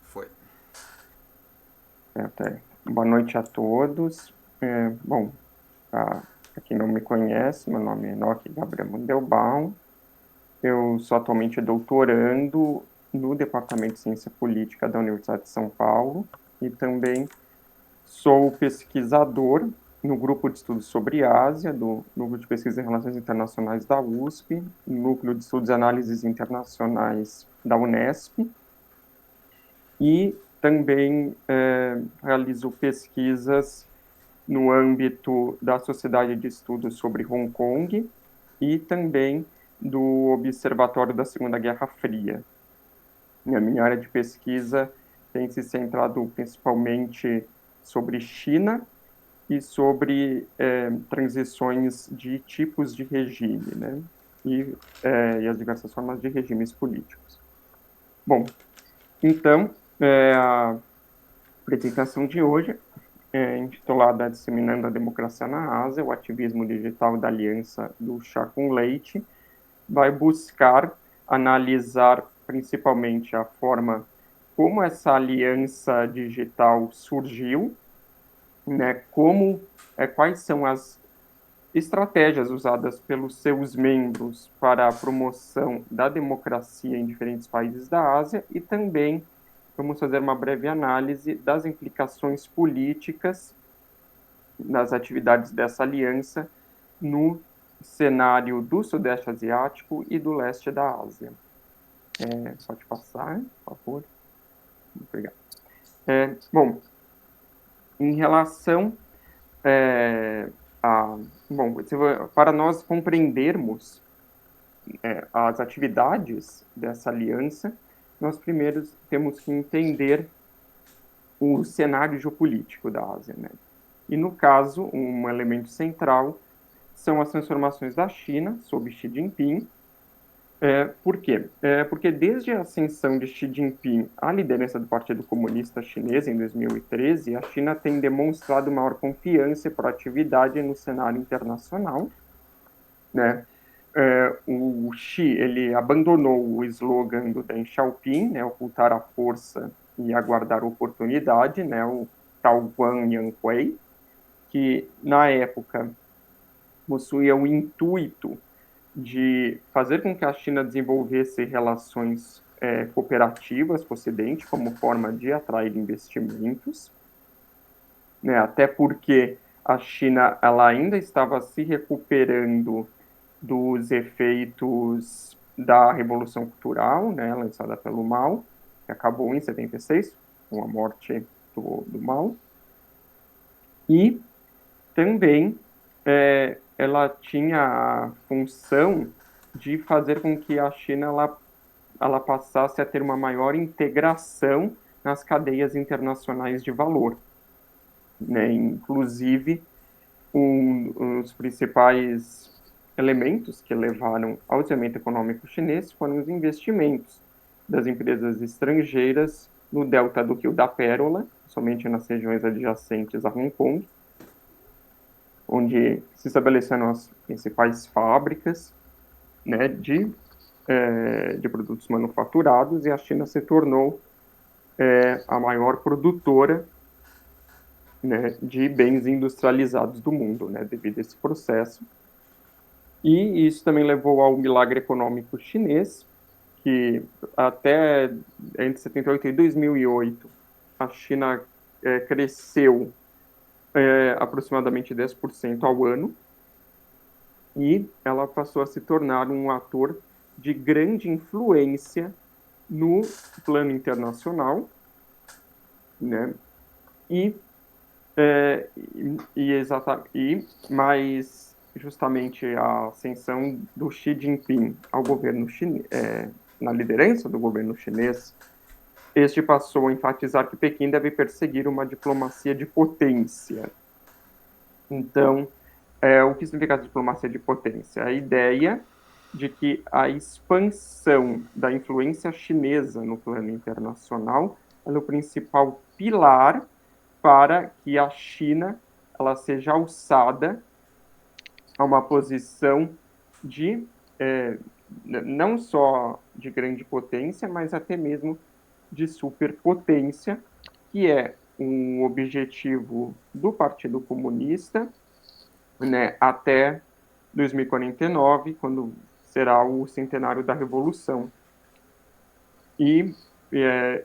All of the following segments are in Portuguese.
Foi. Boa noite a todos. Bom, para quem não me conhece, meu nome é Enoque Gabriel Mandelbaum. Eu sou atualmente doutorando no Departamento de Ciência Política da Universidade de São Paulo e também sou pesquisador no Grupo de Estudos sobre Ásia, do Núcleo de Pesquisa em Relações Internacionais da USP, Núcleo de Estudos e Análises Internacionais da Unesp, e também realizo pesquisas no âmbito da Sociedade de Estudos sobre Hong Kong e também do Observatório da Segunda Guerra Fria. A minha área de pesquisa tem se centrado principalmente sobre China e sobre transições de tipos de regime, né? E as diversas formas de regimes políticos. Bom, então, a apresentação de hoje intitulada Disseminando a Democracia na Ásia, o ativismo digital da aliança do chá com leite, vai buscar analisar principalmente a forma como essa aliança digital surgiu, né, quais são as estratégias usadas pelos seus membros para a promoção da democracia em diferentes países da Ásia e também vamos fazer uma breve análise das implicações políticas nas atividades dessa aliança no cenário do Sudeste Asiático e do leste da Ásia. Pode passar, por favor. Obrigado. Bom, em relação é, a... Bom, para nós compreendermos as atividades dessa aliança, nós primeiro temos que entender o cenário geopolítico da Ásia, né? E, no caso, um elemento central são as transformações da China sob Xi Jinping. Por quê? Porque desde a ascensão de Xi Jinping à liderança do Partido Comunista Chinês em 2013, a China tem demonstrado maior confiança e proatividade no cenário internacional, né? O Xi ele abandonou o slogan do Deng Xiaoping, né, ocultar a força e aguardar a oportunidade, né, o Taoguang Yanhui, que na época possuía o intuito de fazer com que a China desenvolvesse relações cooperativas com o Ocidente como forma de atrair investimentos, né? Até porque a China ela ainda estava se recuperando dos efeitos da Revolução Cultural, né, lançada pelo Mao, que acabou em 76, com a morte do Mao, e também ela tinha a função de fazer com que a China ela passasse a ter uma maior integração nas cadeias internacionais de valor, né? Inclusive, um dos principais elementos que levaram ao desenvolvimento econômico chinês foram os investimentos das empresas estrangeiras no delta do Rio da Pérola, somente nas regiões adjacentes a Hong Kong, onde se estabeleceram as principais fábricas, né, de produtos manufaturados, e a China se tornou a maior produtora, né, de bens industrializados do mundo, né, devido a esse processo. E isso também levou ao milagre econômico chinês, que até entre 78 e 2008, a China cresceu aproximadamente 10% ao ano, e ela passou a se tornar um ator de grande influência no plano internacional, né? E, mais justamente a ascensão do Xi Jinping ao governo chinês, na liderança do governo chinês, este passou a enfatizar que Pequim deve perseguir uma diplomacia de potência. Então, o que significa a diplomacia de potência? A ideia de que a expansão da influência chinesa no plano internacional é o principal pilar para que a China ela seja alçada a uma posição de não só de grande potência, mas até mesmo de superpotência, que é um objetivo do Partido Comunista, né, até 2049, quando será o centenário da Revolução.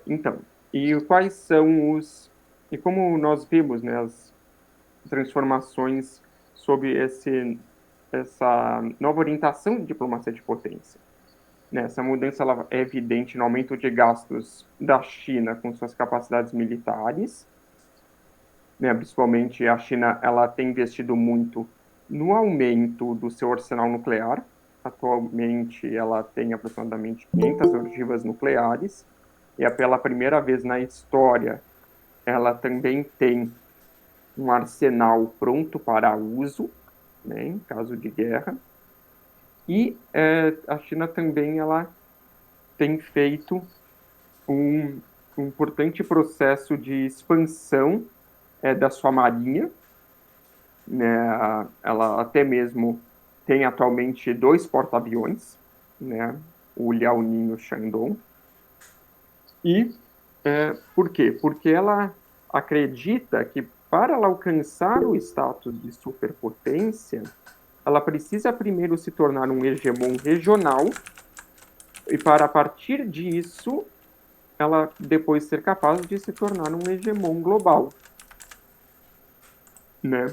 Então, e quais são e como nós vimos, né, as transformações sob essa nova orientação de diplomacia de potência. Né, essa mudança ela é evidente no aumento de gastos da China com suas capacidades militares, né, principalmente a China ela tem investido muito no aumento do seu arsenal nuclear. Atualmente ela tem aproximadamente 500 ogivas nucleares, e é pela primeira vez na história ela também tem um arsenal pronto para uso, né, em caso de guerra. E a China também ela tem feito um importante processo de expansão da sua marinha, né? Ela até mesmo tem atualmente 2 porta-aviões, né? O Liaoning e o Shandong. E por quê? Porque ela acredita que para ela alcançar o status de superpotência, ela precisa primeiro se tornar um hegemon regional e para a partir disso ela depois ser capaz de se tornar um hegemon global, né?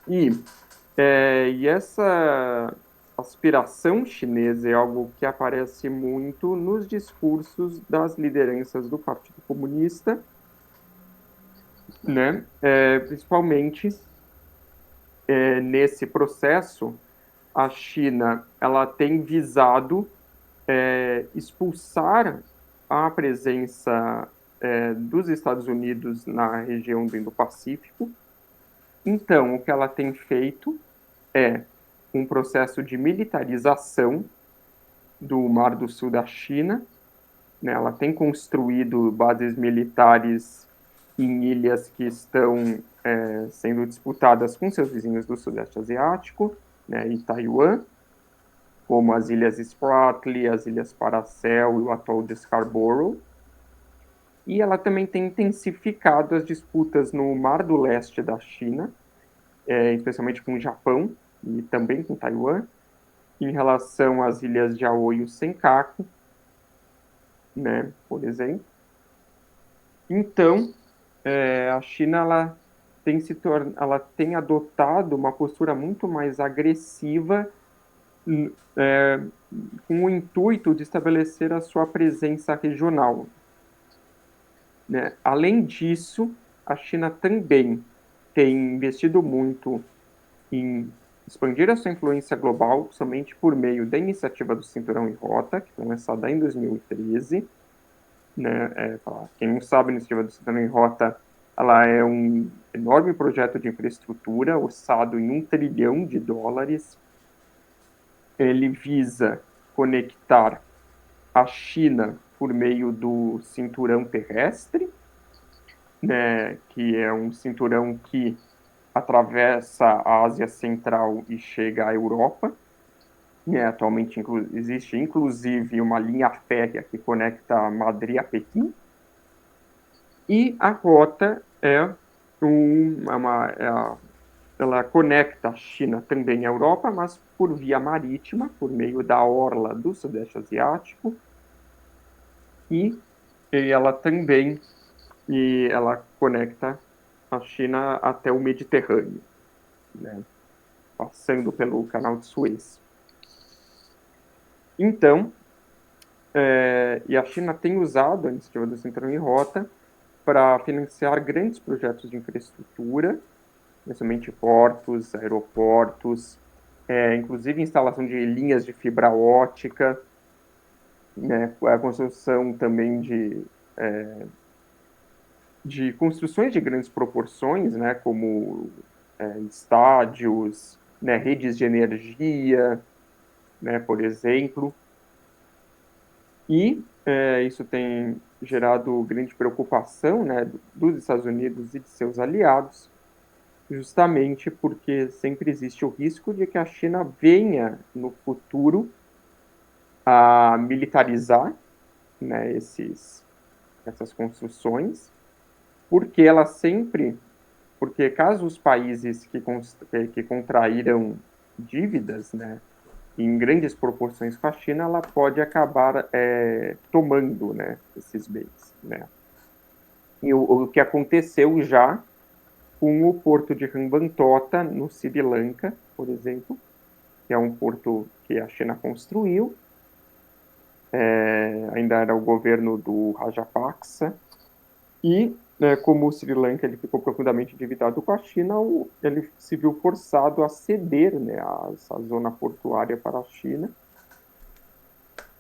E essa aspiração chinesa é algo que aparece muito nos discursos das lideranças do Partido Comunista, né? Principalmente nesse processo, a China ela tem visado expulsar a presença dos Estados Unidos na região do Indo-Pacífico. Então, o que ela tem feito é um processo de militarização do Mar do Sul da China, né? Ela tem construído bases militares em ilhas que estão sendo disputadas com seus vizinhos do Sudeste Asiático, né, e Taiwan, como as Ilhas Spratly, as Ilhas Paracel e o atol de Scarborough. E ela também tem intensificado as disputas no Mar do Leste da China, especialmente com o Japão e também com Taiwan, em relação às ilhas de Aoi e Senkaku, né, por exemplo. Então, a China ela tem adotado uma postura muito mais agressiva com o intuito de estabelecer a sua presença regional, né? Além disso, a China também tem investido muito em expandir a sua influência global somente por meio da iniciativa do Cinturão e Rota, que foi lançada em 2013. Né? Quem não sabe, a iniciativa do Cinturão e Rota ela é um enorme projeto de infraestrutura orçado em US$ 1 trilhão. Ele visa conectar a China por meio do cinturão terrestre, né, que é um cinturão que atravessa a Ásia Central e chega à Europa. Atualmente existe inclusive uma linha férrea que conecta Madrid a Pequim. E a rota ela conecta a China também à Europa, mas por via marítima, por meio da orla do Sudeste Asiático. E ela conecta a China até o Mediterrâneo, né, passando pelo Canal de Suez. Então, e a China tem usado a iniciativa do Cinturão e Rota para financiar grandes projetos de infraestrutura, principalmente portos, aeroportos, inclusive instalação de linhas de fibra ótica, né, a construção também de construções de grandes proporções, né, como estádios, né, redes de energia, né, por exemplo. E isso tem gerado grande preocupação, né, dos Estados Unidos e de seus aliados, justamente porque sempre existe o risco de que a China venha, no futuro, a militarizar, né, esses essas construções, porque caso os países que contraíram dívidas, né, em grandes proporções com a China, ela pode acabar tomando, né, esses bens, né. E o que aconteceu já com o porto de Hambantota, no Sri Lanka, por exemplo, que é um porto que a China construiu, ainda era o governo do Rajapaksa, e como o Sri Lanka ele ficou profundamente endividado com a China, ele se viu forçado a ceder, né, essa zona portuária para a China,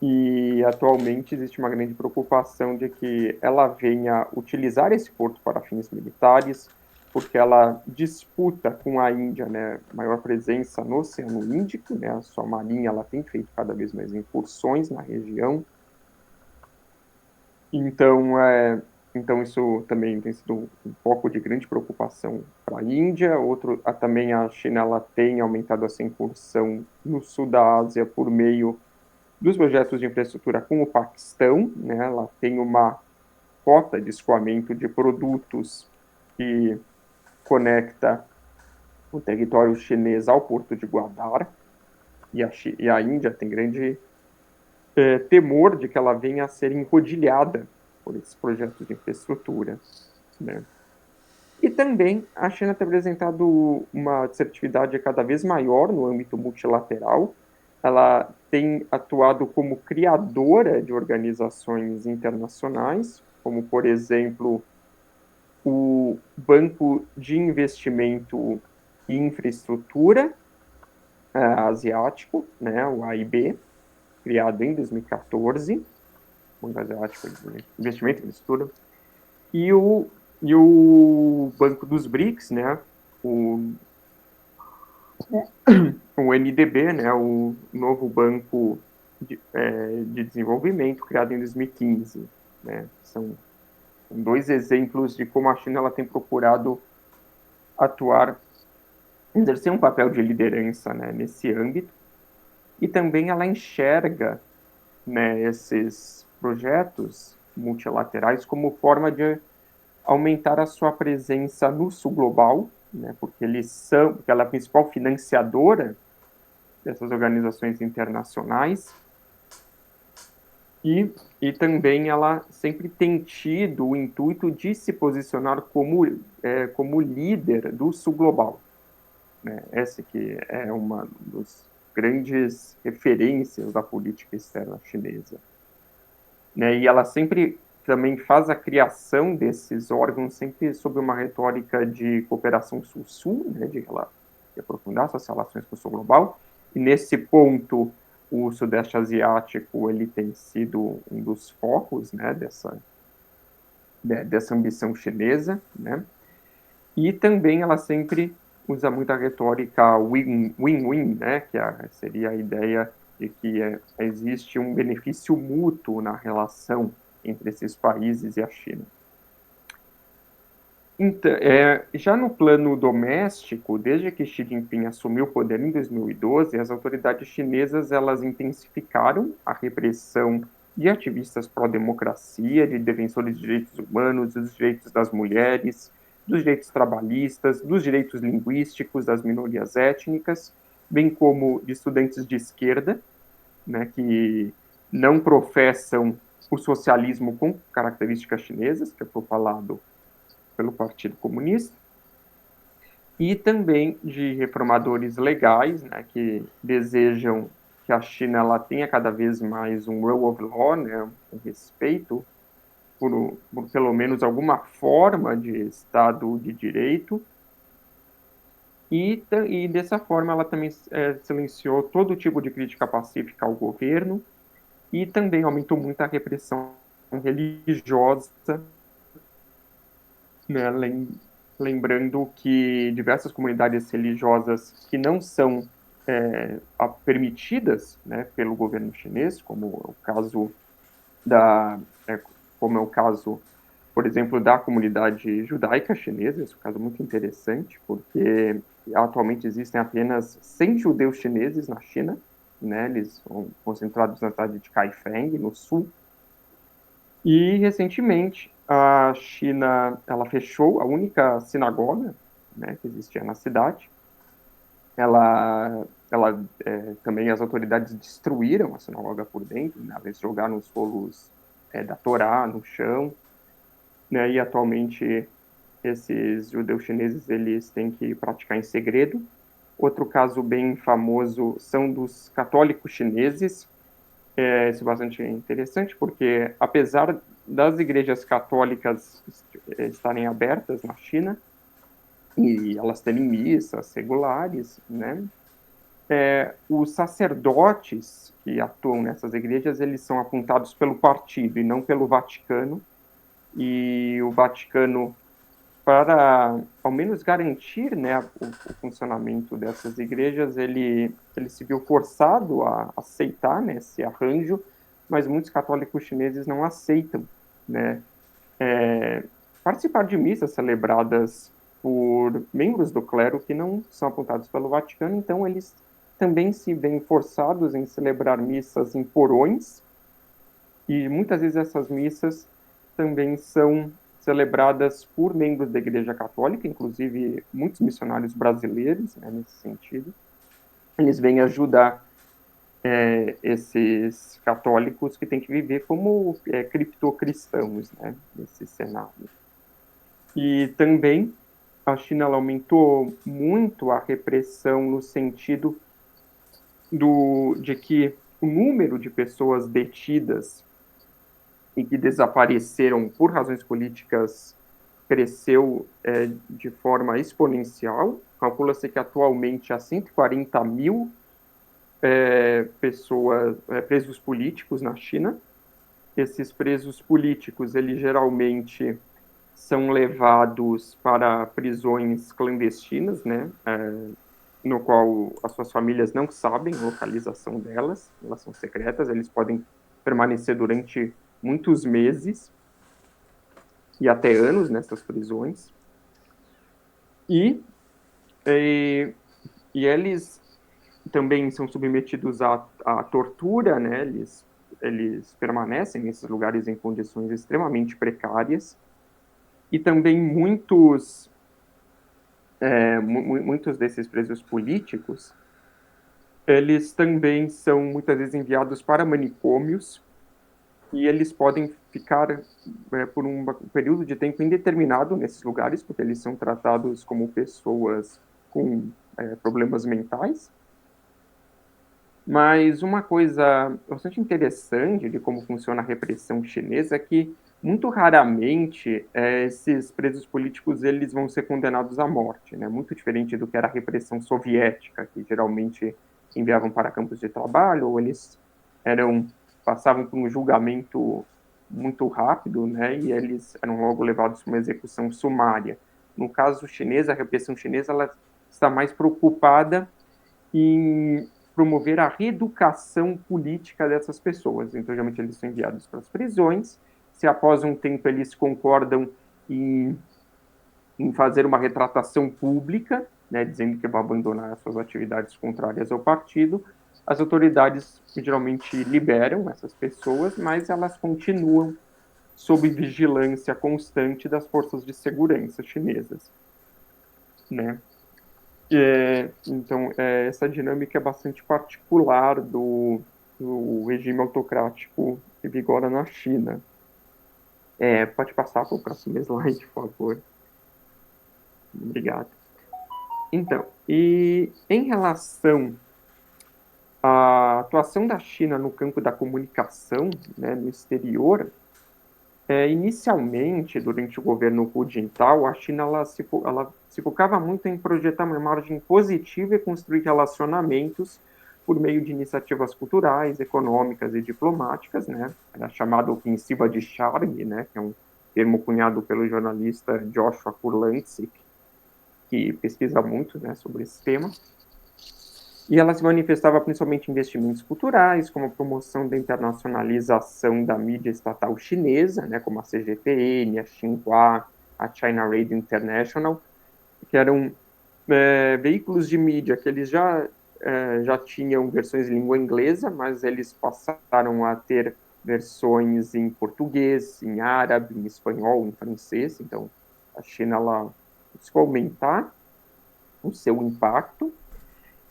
e atualmente existe uma grande preocupação de que ela venha utilizar esse porto para fins militares, porque ela disputa com a Índia, né, maior presença no Oceano Índico, né, a sua marinha ela tem feito cada vez mais incursões na região, então, então isso também tem sido um foco de grande preocupação para a Índia. Também a China ela tem aumentado essa incursão no sul da Ásia por meio dos projetos de infraestrutura com o Paquistão, né? Ela tem uma rota de escoamento de produtos que conecta o território chinês ao porto de Guadar, e a Índia tem grande temor de que ela venha a ser enrodilhada por esses projetos de infraestrutura, né? E também a China tem apresentado uma assertividade cada vez maior no âmbito multilateral. Ela tem atuado como criadora de organizações internacionais, como, por exemplo, o Banco de Investimento e Infraestrutura Asiático, né, o AIB, criado em 2014, Banco Asiático de Investimento e Infraestrutura, e o Banco dos BRICS, né, o, o NDB, né, o novo Banco de Desenvolvimento, criado em 2015. Né, são dois exemplos de como a China ela tem procurado atuar, exercer um papel de liderança, né, nesse âmbito, e também ela enxerga, né, esses projetos multilaterais como forma de aumentar a sua presença no sul global, né, porque ela é a principal financiadora dessas organizações internacionais, e também ela sempre tem tido o intuito de se posicionar como líder do sul global. Né? Essa que é uma das grandes referências da política externa chinesa. Né? E ela sempre também faz a criação desses órgãos sempre sob uma retórica de cooperação sul-sul, né? de aprofundar suas relações com o sul global, e nesse ponto o Sudeste Asiático ele tem sido um dos focos, né, dessa ambição chinesa, né? E também ela sempre usa muito a retórica win-win, né, que seria a ideia de que existe um benefício mútuo na relação entre esses países e a China. Então, já no plano doméstico, desde que Xi Jinping assumiu o poder em 2012, as autoridades chinesas elas intensificaram a repressão de ativistas pró-democracia, de defensores de direitos humanos, dos direitos das mulheres, dos direitos trabalhistas, dos direitos linguísticos das minorias étnicas, bem como de estudantes de esquerda, né, que não professam o socialismo com características chinesas, que é propalado pelo Partido Comunista, e também de reformadores legais, né, que desejam que a China ela tenha cada vez mais um rule of law, né, um respeito por pelo menos alguma forma de Estado de Direito, e dessa forma ela também silenciou todo tipo de crítica pacífica ao governo e também aumentou muito a repressão religiosa, né, lembrando que diversas comunidades religiosas que não são permitidas, né, pelo governo chinês, da, é, como é o caso, por exemplo, da comunidade judaica chinesa, esse é um caso muito interessante, porque atualmente existem apenas 100 judeus chineses na China, né, eles são concentrados na cidade de Kaifeng, no sul, E, recentemente, a China ela fechou a única sinagoga, né, que existia na cidade. Também as autoridades destruíram a sinagoga por dentro, né, eles jogaram os rolos da Torá no chão, né, e atualmente esses judeus chineses eles têm que praticar em segredo. Outro caso bem famoso são dos católicos chineses. Isso é bastante interessante, porque apesar das igrejas católicas estarem abertas na China, e elas terem missas regulares, né? Os sacerdotes que atuam nessas igrejas, eles são apontados pelo partido e não pelo Vaticano, e o Vaticano, para ao menos garantir, né, o funcionamento dessas igrejas, ele se viu forçado a aceitar, né, esse arranjo, mas muitos católicos chineses não aceitam, né, é, participar de missas celebradas por membros do clero que não são apontados pelo Vaticano, então eles também se veem forçados em celebrar missas em porões, e muitas vezes essas missas também são celebradas por membros da Igreja Católica, inclusive muitos missionários brasileiros, né, nesse sentido. Eles vêm ajudar esses católicos que têm que viver como criptocristãos, né, nesse cenário. E também a China ela aumentou muito a repressão no sentido de que o número de pessoas detidas e que desapareceram por razões políticas cresceu de forma exponencial. Calcula-se que atualmente há 140 mil pessoas, presos políticos na China. Esses presos políticos, eles geralmente são levados para prisões clandestinas, né, no qual as suas famílias não sabem a localização delas, elas são secretas, eles podem permanecer durante muitos meses e até anos nessas prisões. E, e, e eles também são submetidos à tortura, né? Eles permanecem nesses lugares em condições extremamente precárias. E também muitos desses presos políticos, eles também são muitas vezes enviados para manicômios e eles podem ficar por um período de tempo indeterminado nesses lugares, porque eles são tratados como pessoas com problemas mentais. Mas uma coisa bastante interessante de como funciona a repressão chinesa é que, muito raramente, esses presos políticos eles vão ser condenados à morte, né? Muito diferente do que era a repressão soviética, que geralmente enviavam para campos de trabalho, ou eles eram passavam por um julgamento muito rápido, né? E eles eram logo levados para uma execução sumária. No caso chinês, a repressão chinesa ela está mais preocupada em promover a reeducação política dessas pessoas. Então, geralmente, eles são enviados para as prisões. Se após um tempo eles concordam em fazer uma retratação pública, né, dizendo que vão abandonar suas atividades contrárias ao partido, as autoridades geralmente liberam essas pessoas, mas elas continuam sob vigilância constante das forças de segurança chinesas, né? Então, essa dinâmica é bastante particular do regime autocrático que vigora na China. Pode passar para o próximo slide, por favor. Obrigado. Então, e em relação à atuação da China no campo da comunicação, né, no exterior, inicialmente, durante o governo Hu Jintao, a China ela se focava muito em projetar uma imagem positiva e construir relacionamentos por meio de iniciativas culturais, econômicas e diplomáticas, né? Era chamada ofensiva de charme, né? Que é um termo cunhado pelo jornalista Joshua Kurlantzick, que pesquisa muito, né, sobre esse tema. E ela se manifestava principalmente em investimentos culturais, como a promoção da internacionalização da mídia estatal chinesa, né, como a CGTN, a Xinhua, a China Radio International, que eram veículos de mídia que eles já tinham versões em língua inglesa, mas eles passaram a ter versões em português, em árabe, em espanhol, em francês. Então, a China ela buscou aumentar o seu impacto.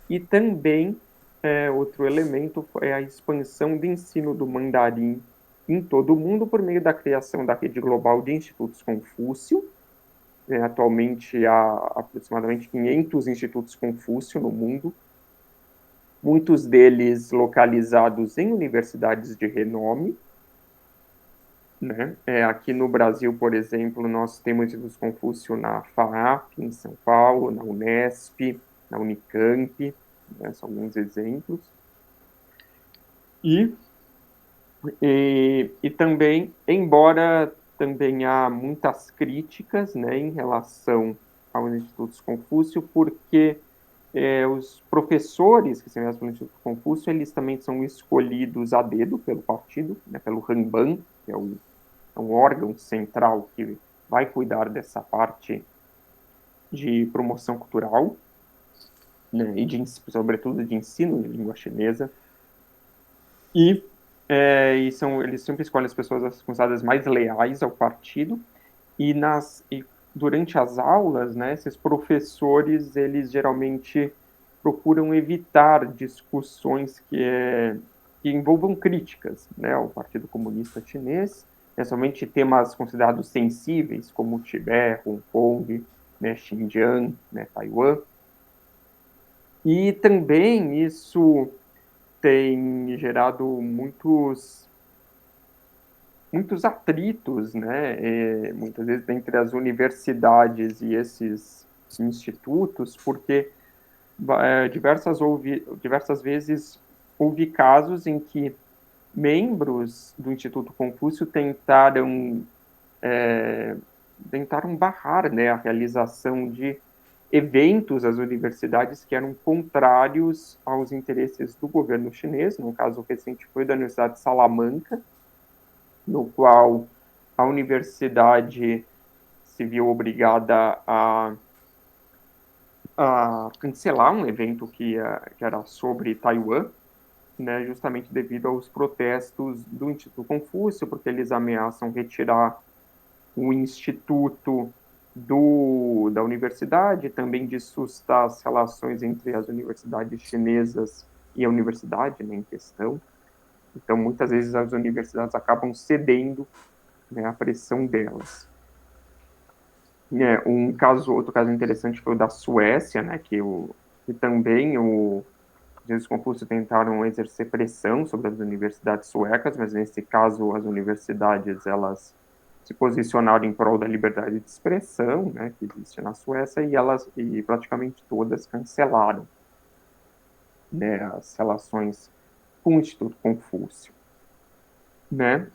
E também, outro elemento é a expansão do ensino do mandarim em todo o mundo por meio da criação da rede global de institutos Confúcio. Atualmente há aproximadamente 500 institutos Confúcio no mundo, muitos deles localizados em universidades de renome, né? Aqui no Brasil, por exemplo, nós temos institutos Confúcio na FAAP, em São Paulo, na Unesp, na Unicamp, né? São alguns exemplos. E também, embora também há muitas críticas, né, em relação aos institutos Confúcio, porque os professores que se enviados pelo Instituto Confúcio, eles também são escolhidos a dedo pelo partido, né, pelo Ranban, que é um órgão central que vai cuidar dessa parte de promoção cultural, né, e sobretudo de ensino de língua chinesa. E, eles sempre escolhem as pessoas consideradas mais leais ao partido, e durante as aulas, né, esses professores, eles geralmente procuram evitar discussões que envolvam críticas, né, ao Partido Comunista Chinês, especialmente temas considerados sensíveis, como Tibete, Hong Kong, né, Xinjiang, né, Taiwan. E também isso tem gerado muitos atritos, né, muitas vezes entre as universidades e esses institutos, porque diversas vezes houve casos em que membros do Instituto Confúcio tentaram barrar, né, a realização de eventos às universidades que eram contrários aos interesses do governo chinês. No caso recente foi da Universidade de Salamanca, no qual a universidade se viu obrigada a cancelar um evento que era sobre Taiwan, né, justamente devido aos protestos do Instituto Confúcio, porque eles ameaçam retirar o instituto da universidade, também dissustar as relações entre as universidades chinesas e a universidade, né, em questão. Então, muitas vezes as universidades acabam cedendo, né, à pressão delas. Outro caso interessante foi o da Suécia, né, que também os Jesus Confúcio tentaram exercer pressão sobre as universidades suecas, mas nesse caso as universidades elas se posicionaram em prol da liberdade de expressão, né, que existe na Suécia, e praticamente todas cancelaram, né, as relações com o Instituto Confúcio, né?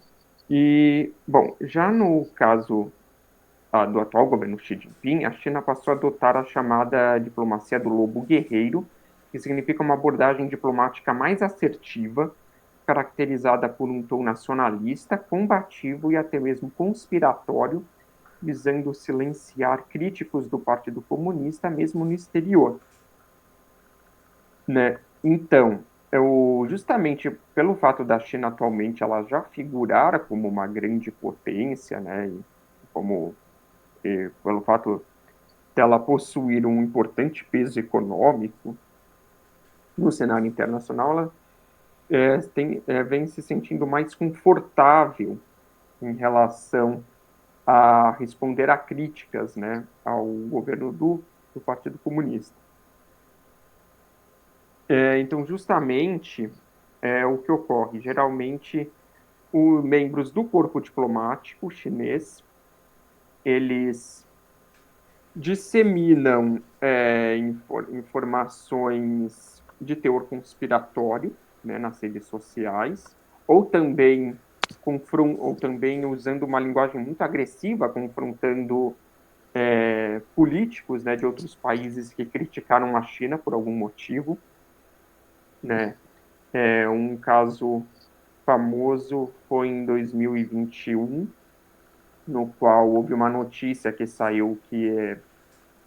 E bom, já no caso do atual governo Xi Jinping, a China passou a adotar a chamada diplomacia do lobo guerreiro, que significa uma abordagem diplomática mais assertiva, caracterizada por um tom nacionalista, combativo e até mesmo conspiratório, visando silenciar críticos do Partido Comunista, mesmo no exterior, né? Então, justamente pelo fato da China atualmente ela já figurar como uma grande potência, né, pelo fato dela possuir um importante peso econômico no cenário internacional, ela vem se sentindo mais confortável em relação a responder a críticas, né, ao governo do Partido Comunista. Então, justamente, o que ocorre? Geralmente, os membros do corpo diplomático chinês, eles disseminam informações de teor conspiratório, né, nas redes sociais, ou também usando uma linguagem muito agressiva, confrontando políticos, né, de outros países que criticaram a China por algum motivo, né? Um caso famoso foi em 2021, no qual houve uma notícia que saiu que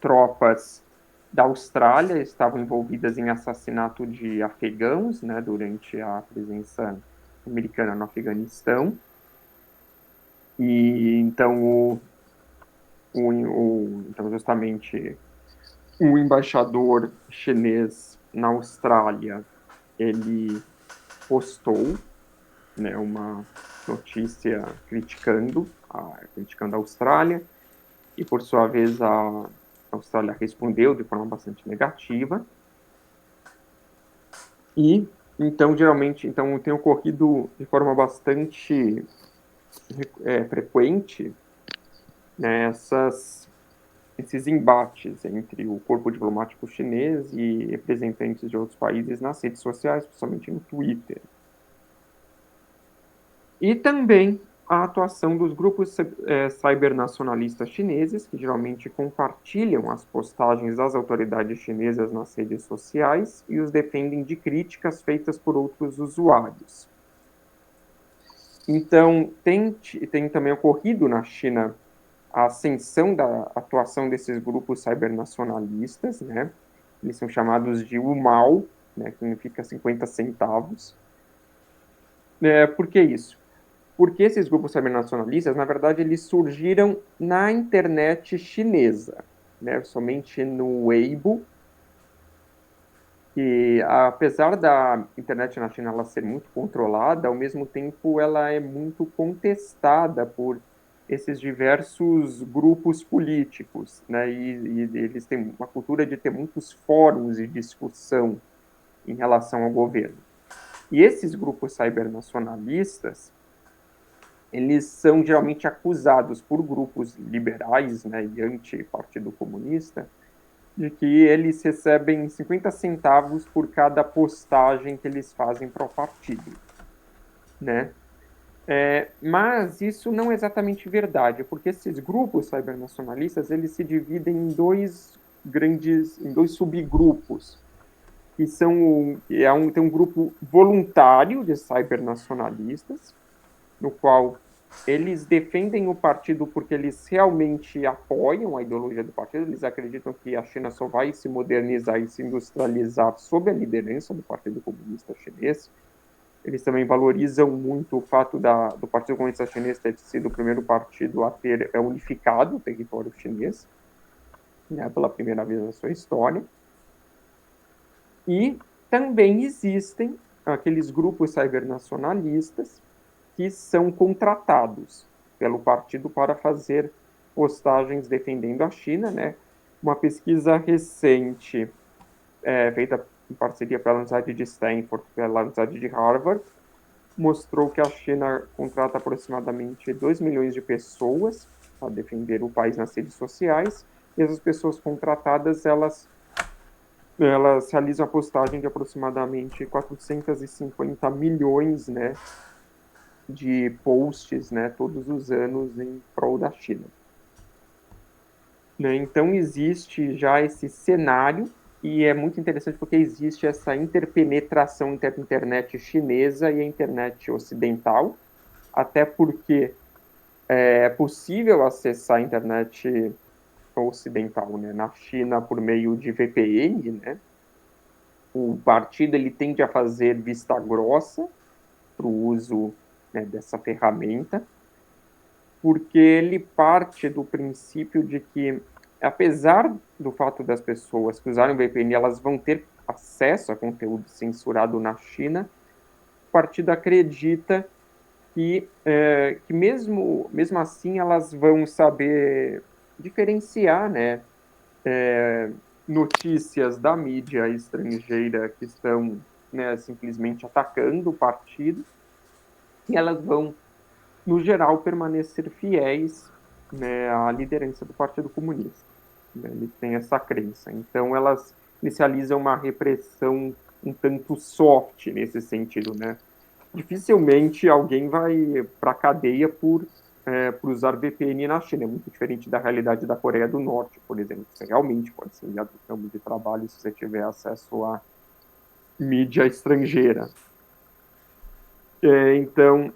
tropas da Austrália estavam envolvidas em assassinato de afegãos, né, durante a presença americana no Afeganistão. E então, então justamente o embaixador chinês na Austrália, ele postou, né, uma notícia criticando a Austrália, e por sua vez a Austrália respondeu de forma bastante negativa. E então geralmente tem ocorrido de forma bastante frequente, né, esses embates entre o corpo diplomático chinês e representantes de outros países nas redes sociais, principalmente no Twitter. E também a atuação dos grupos cybernacionalistas chineses, que geralmente compartilham as postagens das autoridades chinesas nas redes sociais e os defendem de críticas feitas por outros usuários. Então, tem também ocorrido na China a ascensão da atuação desses grupos cybernacionalistas, né? Eles são chamados de Umao, né, que significa 50 centavos. Por que isso? Porque esses grupos cybernacionalistas, na verdade, eles surgiram na internet chinesa, né? Somente no Weibo, que apesar da internet na China ela ser muito controlada, ao mesmo tempo ela é muito contestada por esses diversos grupos políticos, né? E eles têm uma cultura de ter muitos fóruns de discussão em relação ao governo. E esses grupos cybernacionalistas, eles são geralmente acusados por grupos liberais, né, e anti-partido comunista, de que eles recebem 50 centavos por cada postagem que eles fazem para o partido, né? Mas isso não é exatamente verdade, porque esses grupos cybernacionalistas, eles se dividem em dois subgrupos, que tem um grupo voluntário de cybernacionalistas, no qual eles defendem o partido porque eles realmente apoiam a ideologia do partido, eles acreditam que a China só vai se modernizar e se industrializar sob a liderança do Partido Comunista Chinês. Eles também valorizam muito o fato do Partido Comunista Chinês ter sido o primeiro partido a ter unificado o território chinês, né, pela primeira vez na sua história. E também existem aqueles grupos cybernacionalistas que são contratados pelo partido para fazer postagens defendendo a China, né? Uma pesquisa recente feita em parceria pela Universidade de Stanford, pela Universidade de Harvard, mostrou que a China contrata aproximadamente 2 milhões de pessoas para defender o país nas redes sociais, e essas pessoas contratadas, elas realizam a postagem de aproximadamente 450 milhões, né, de posts, né, todos os anos em prol da China. Né? Então existe já esse cenário, e é muito interessante porque existe essa interpenetração entre a internet chinesa e a internet ocidental, até porque é possível acessar a internet ocidental, né, na China por meio de VPN, né? O partido ele tende a fazer vista grossa para o uso, né, dessa ferramenta, porque ele parte do princípio de que, apesar do fato das pessoas que usarem o VPN, elas vão ter acesso a conteúdo censurado na China, o partido acredita que mesmo assim elas vão saber diferenciar, né, notícias da mídia estrangeira que estão, né, simplesmente atacando o partido, e elas vão, no geral, permanecer fiéis, né, à liderança do Partido Comunista. Né? Eles têm essa crença. Então, elas inicializam uma repressão um tanto soft nesse sentido, né? Dificilmente alguém vai para a cadeia por usar VPN na China. É muito diferente da realidade da Coreia do Norte, por exemplo. Você realmente pode ser enviado no campo de trabalho se você tiver acesso à mídia estrangeira. Então,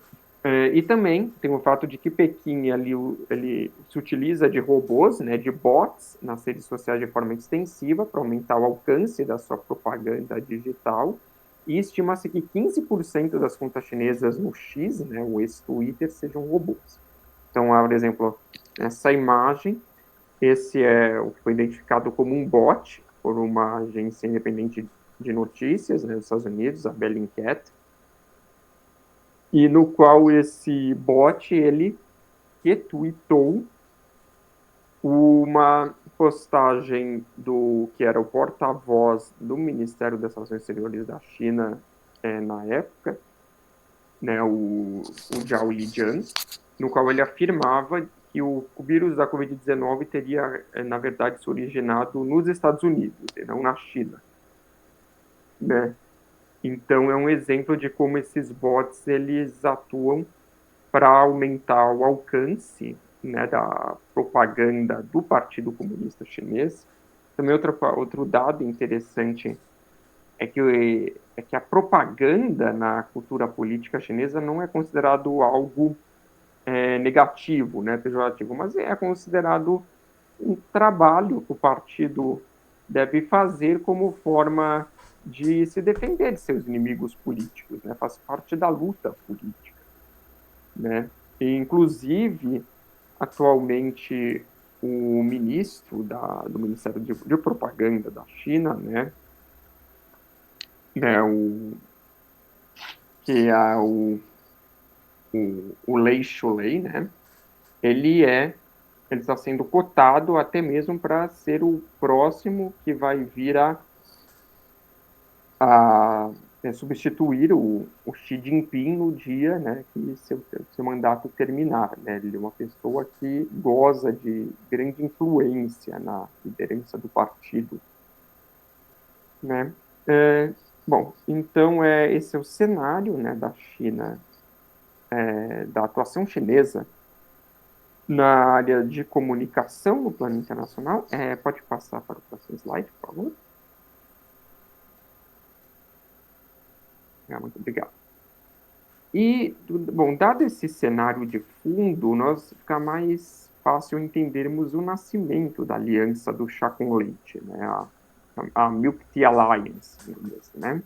e também tem o fato de que Pequim ele se utiliza de robôs, né, de bots nas redes sociais de forma extensiva para aumentar o alcance da sua propaganda digital. e estima-se que 15% das contas chinesas no X, né, o ex-Twitter, sejam robôs. Então, por exemplo, essa imagem, esse é o que foi identificado como um bot por uma agência independente de notícias, né, dos Estados Unidos, a Bellingcat, e no qual esse bot, ele retweetou uma postagem do que era o porta-voz do Ministério das Relações Exteriores da China na época, né, o Zhao Lijian, no qual ele afirmava que o vírus da Covid-19 teria, na verdade, se originado nos Estados Unidos, e não na China, né? Então, é um exemplo de como esses bots, eles atuam para aumentar o alcance, né, da propaganda do Partido Comunista Chinês. Também outro dado interessante é que a propaganda na cultura política chinesa não é considerado algo negativo, né, pejorativo, mas é considerado um trabalho que o partido deve fazer como forma de se defender de seus inimigos políticos, né, faz parte da luta política, né, e, inclusive, atualmente, o ministro do Ministério de Propaganda da China, que é o Lei Shulei, né, ele está sendo cotado até mesmo para ser o próximo que vai vir a substituir o Xi Jinping no dia, né, que seu mandato terminar, né? Ele é uma pessoa que goza de grande influência na liderança do partido, né? Bom, então esse é o cenário, né, da China, da atuação chinesa na área de comunicação no plano internacional. Pode passar para o próximo slide, por favor. Muito obrigado. E, bom, dado esse cenário de fundo, fica mais fácil entendermos o nascimento da aliança do chá com leite, né? A Milk Tea Alliance, né?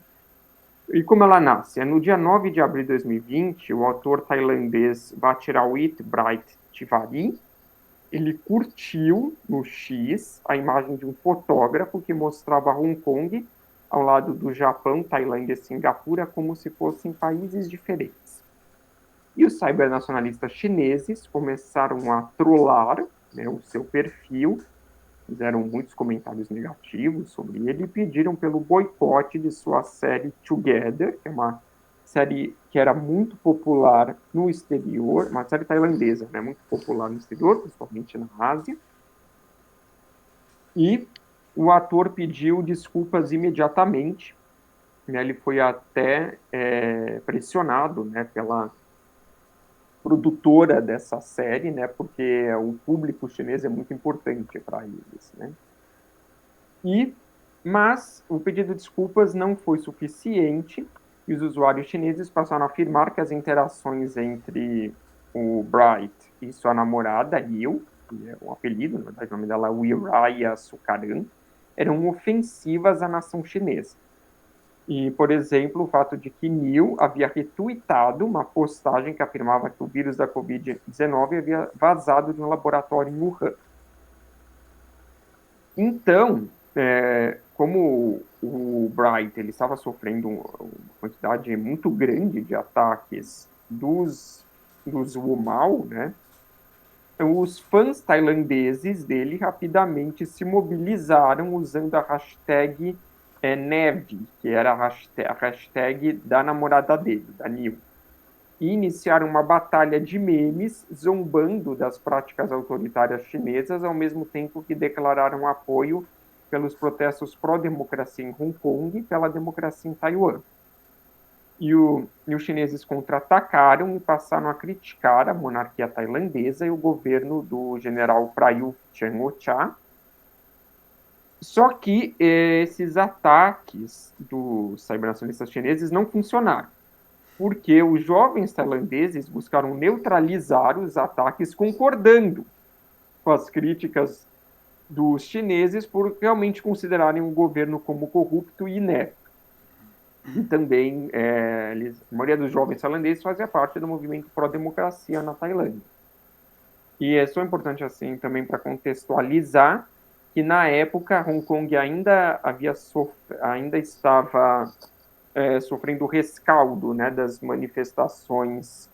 E como ela nasce? No dia 9 de abril de 2020, o autor tailandês Bachiraoit Bright Tiwari, ele curtiu no X a imagem de um fotógrafo que mostrava Hong Kong ao lado do Japão, Tailândia e Singapura como se fossem países diferentes. E os cybernacionalistas chineses começaram a trollar, né, o seu perfil, fizeram muitos comentários negativos sobre ele e pediram pelo boicote de sua série Together, que é uma série que era muito popular no exterior, uma série tailandesa, né, muito popular no exterior, principalmente na Ásia. E o ator pediu desculpas imediatamente, né, ele foi até pressionado, né, pela produtora dessa série, né, porque o público chinês é muito importante para eles, né. Mas o pedido de desculpas não foi suficiente e os usuários chineses passaram a afirmar que as interações entre o Bright e sua namorada, Liu, que é um apelido, na verdade o nome dela é Wiraya Sukaran, eram ofensivas à nação chinesa. E, por exemplo, o fato de que Neil havia retweetado uma postagem que afirmava que o vírus da Covid-19 havia vazado de um laboratório em Wuhan. Então, como o Bright ele estava sofrendo uma quantidade muito grande de ataques dos Wumal, né? Então, os fãs tailandeses dele rapidamente se mobilizaram usando a hashtag Neve, que era a hashtag da namorada dele, da Niu, e iniciaram uma batalha de memes zombando das práticas autoritárias chinesas, ao mesmo tempo que declararam apoio pelos protestos pró-democracia em Hong Kong e pela democracia em Taiwan. E os chineses contra-atacaram e passaram a criticar a monarquia tailandesa e o governo do general Prayut Chan-o-cha. Só que esses ataques dos cybernacionalistas chineses não funcionaram, porque os jovens tailandeses buscaram neutralizar os ataques concordando com as críticas dos chineses por realmente considerarem o governo como corrupto e inepto. E também, a maioria dos jovens tailandeses fazia parte do movimento pró-democracia na Tailândia. E é só importante assim também para contextualizar que na época Hong Kong ainda estava sofrendo o rescaldo, né, das manifestações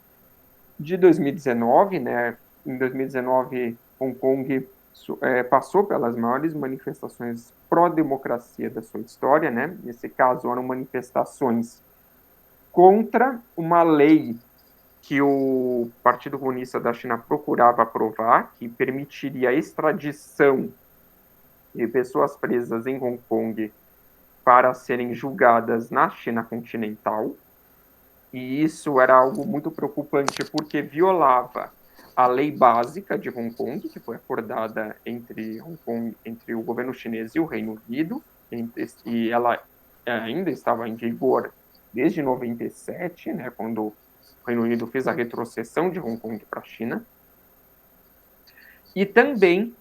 de 2019, né? Em 2019, Hong Kong passou pelas maiores manifestações pró-democracia da sua história, né? Nesse caso, eram manifestações contra uma lei que o Partido Comunista da China procurava aprovar, que permitiria a extradição de pessoas presas em Hong Kong para serem julgadas na China continental. E isso era algo muito preocupante porque violava a lei básica de Hong Kong, que foi acordada entre Hong Kong, entre o governo chinês e o Reino Unido, e ela ainda estava em vigor desde 97, né, quando o Reino Unido fez a retrocessão de Hong Kong para a China. E também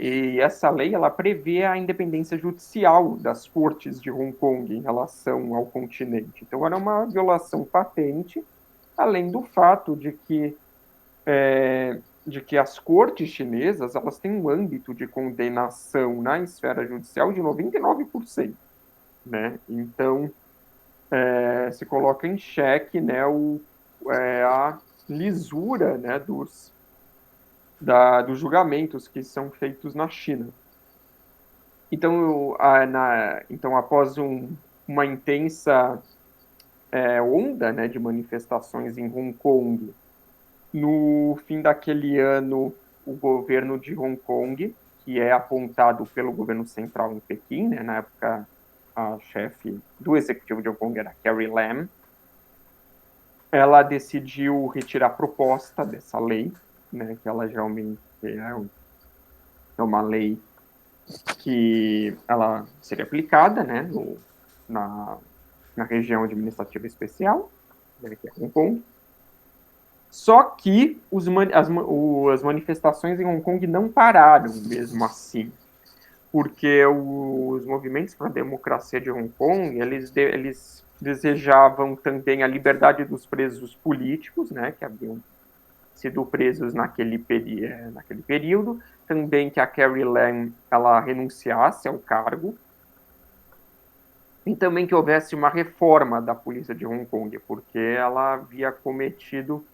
e essa lei ela prevê a independência judicial das cortes de Hong Kong em relação ao continente. Então era uma violação patente, além do fato de que as cortes chinesas elas têm um âmbito de condenação na esfera judicial de 99%, né? Então se coloca em xeque, né, a lisura, né, dos julgamentos que são feitos na China. Então, após uma intensa onda, né, de manifestações em Hong Kong, no fim daquele ano, o governo de Hong Kong, que é apontado pelo governo central em Pequim, né, na época a chefe do executivo de Hong Kong era Carrie Lam, ela decidiu retirar a proposta dessa lei, né, que ela geralmente é uma lei que ela seria aplicada, né, na região administrativa especial, né, que é Hong Kong. Só que as manifestações em Hong Kong não pararam mesmo assim, porque os movimentos para a democracia de Hong Kong, eles desejavam também a liberdade dos presos políticos, né, que haviam sido presos naquele período, também que a Carrie Lam ela renunciasse ao cargo, e também que houvesse uma reforma da polícia de Hong Kong, porque ela havia cometido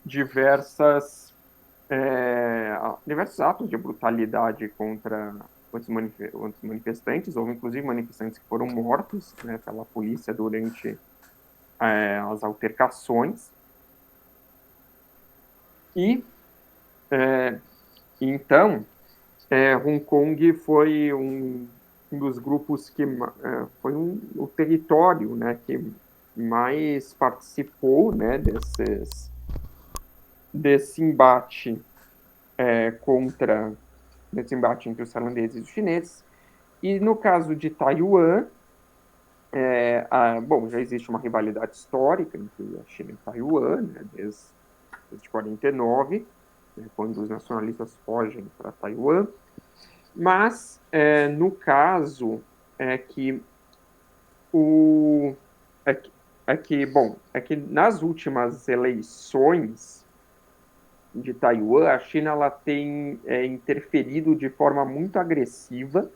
diversos atos de brutalidade contra os manifestantes. Houve inclusive manifestantes que foram mortos, né, pela polícia durante as altercações. E então Hong Kong foi um dos grupos que foi o território, né, que mais participou, né, desse embate desse embate entre os tailandeses e os chineses. E no caso de Taiwan, bom, já existe uma rivalidade histórica entre a China e Taiwan, né, desde 49, né, quando os nacionalistas fogem para Taiwan. Mas, no caso, é que nas últimas eleições de Taiwan, a China ela tem interferido de forma muito agressiva,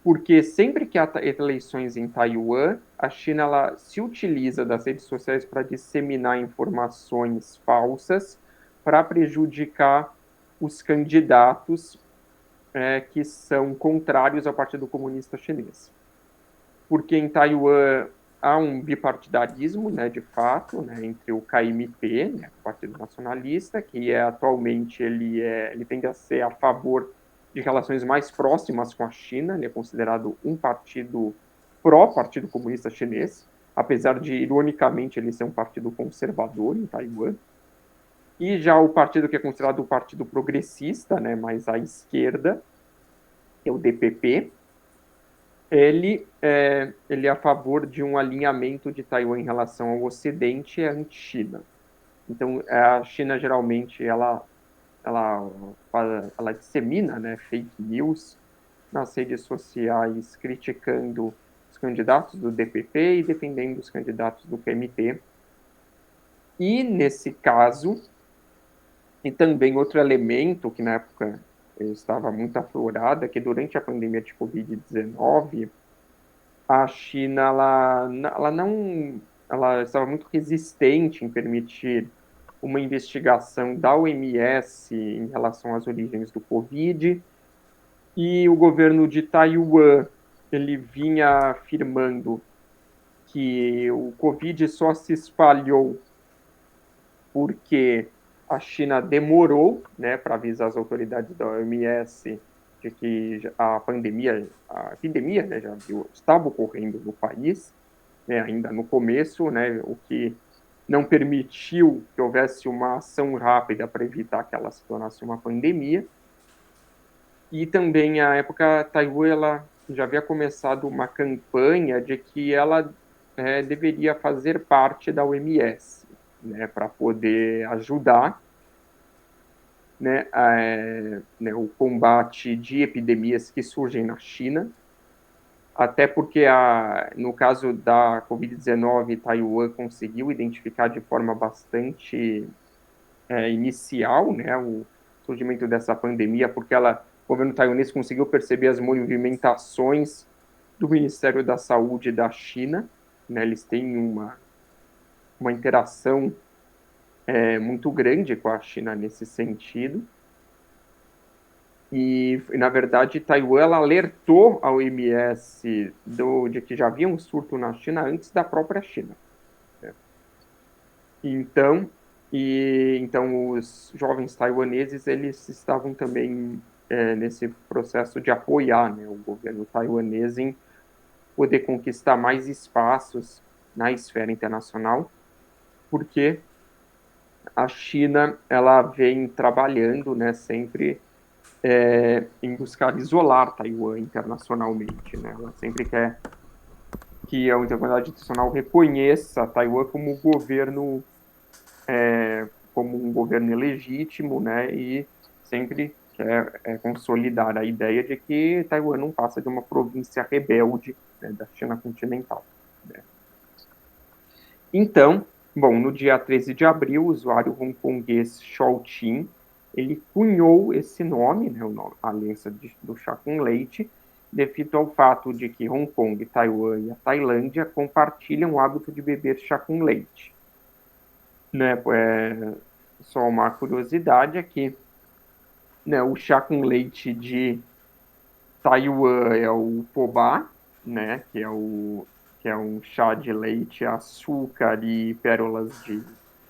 porque sempre que há eleições em Taiwan, a China ela se utiliza das redes sociais para disseminar informações falsas para prejudicar os candidatos que são contrários ao Partido Comunista Chinês. Porque em Taiwan há um bipartidarismo, né, de fato, né, entre o KMT, né, o Partido Nacionalista, que atualmente ele tende a ser a favor de relações mais próximas com a China, ele é considerado um partido pró-Partido Comunista Chinês, apesar de, ironicamente, ele ser um partido conservador em Taiwan. E já o partido que é considerado o partido progressista, né, mais à esquerda, que é o DPP, ele é a favor de um alinhamento de Taiwan em relação ao Ocidente e anti-China. Então, a China geralmente ela dissemina, né, fake news nas redes sociais, criticando os candidatos do DPP e defendendo os candidatos do PMT. E, nesse caso, e também outro elemento que na época estava muito aflorado, é que durante a pandemia de Covid-19, a China ela estava muito resistente em permitir uma investigação da OMS em relação às origens do Covid, e o governo de Taiwan ele vinha afirmando que o Covid só se espalhou porque a China demorou, né, para avisar as autoridades da OMS de que a epidemia, né, estava ocorrendo no país, né, ainda no começo, né, o que não permitiu que houvesse uma ação rápida para evitar que ela se tornasse uma pandemia. E também, à época, Taiwan ela já havia começado uma campanha de que ela deveria fazer parte da OMS, né, para poder ajudar, né, o combate de epidemias que surgem na China, até porque, no caso da Covid-19, Taiwan conseguiu identificar de forma bastante inicial, né, o surgimento dessa pandemia, porque o governo taiwanês conseguiu perceber as movimentações do Ministério da Saúde da China, né, eles têm uma interação muito grande com a China nesse sentido. E, na verdade, Taiwan ela alertou a OMS de que já havia um surto na China antes da própria China, né? Então, os jovens taiwaneses eles estavam também nesse processo de apoiar, né, o governo taiwanês em poder conquistar mais espaços na esfera internacional, porque a China ela vem trabalhando, né, sempre em buscar isolar Taiwan internacionalmente, né? Ela sempre quer que a comunidade internacional reconheça Taiwan como um governo ilegítimo, né? E sempre quer consolidar a ideia de que Taiwan não passa de uma província rebelde, né, da China continental, né? Então, bom, no dia 13 de abril, o usuário hongkonguês Shou Tin, ele cunhou esse nome, né, a aliança do chá com leite, devido ao fato de que Hong Kong, Taiwan e a Tailândia compartilham o hábito de beber chá com leite, né? Só uma curiosidade aqui, né, o chá com leite de Taiwan é o Pobá, né, que é um chá de leite, açúcar e pérolas de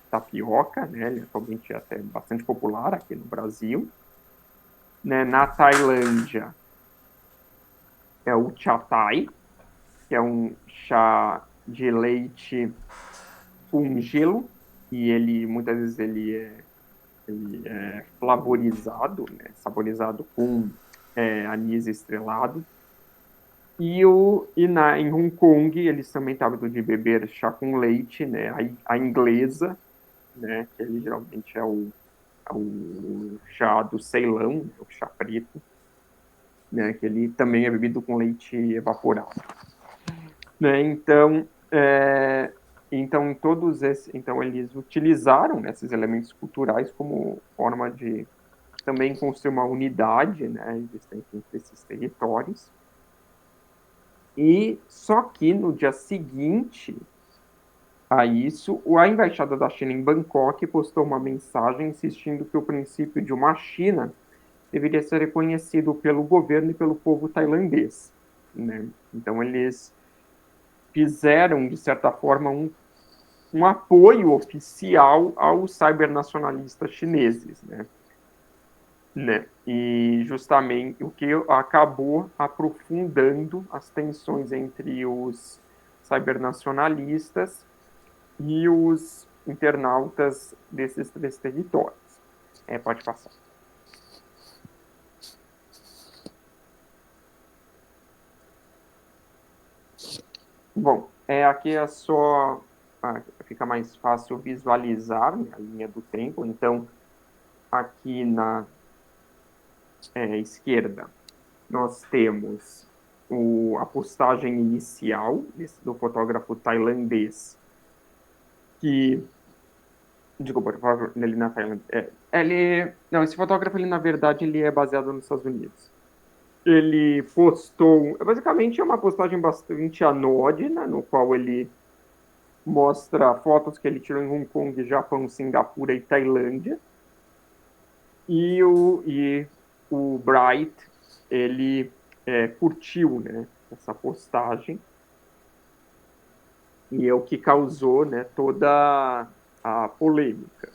tapioca, né, ele atualmente é até bastante popular aqui no Brasil. Né, na Tailândia é o Chathai, que é um chá de leite com gelo, e muitas vezes ele é flavorizado, né, saborizado com anis estrelado. Em Hong Kong, eles também estavam de beber chá com leite, né? A inglesa, né? Que ele geralmente é o chá do Ceilão, o chá preto, né? Que ele também é bebido com leite evaporado, né? Então eles utilizaram, né, esses elementos culturais como forma de também construir uma unidade, né, existente entre esses territórios. E só que no dia seguinte a isso, a embaixada da China em Bangkok postou uma mensagem insistindo que o princípio de uma China deveria ser reconhecido pelo governo e pelo povo tailandês, né? Então eles fizeram, de certa forma, um apoio oficial aos cybernacionalistas chineses, né? E justamente o que acabou aprofundando as tensões entre os cybernacionalistas e os internautas desses três territórios. Pode passar. Bom, aqui é só fica mais fácil visualizar, né, a linha do tempo. Então, aqui na esquerda, nós temos a postagem inicial do fotógrafo tailandês, que... Desculpa, por favor, ele na Tailândia. Não, esse fotógrafo, ele, na verdade, ele é baseado nos Estados Unidos. Ele postou... Basicamente, é uma postagem bastante anódina, no qual ele mostra fotos que ele tirou em Hong Kong, Japão, Singapura e Tailândia. E o Bright, ele curtiu, né, essa postagem. E é o que causou, né, toda a polêmica.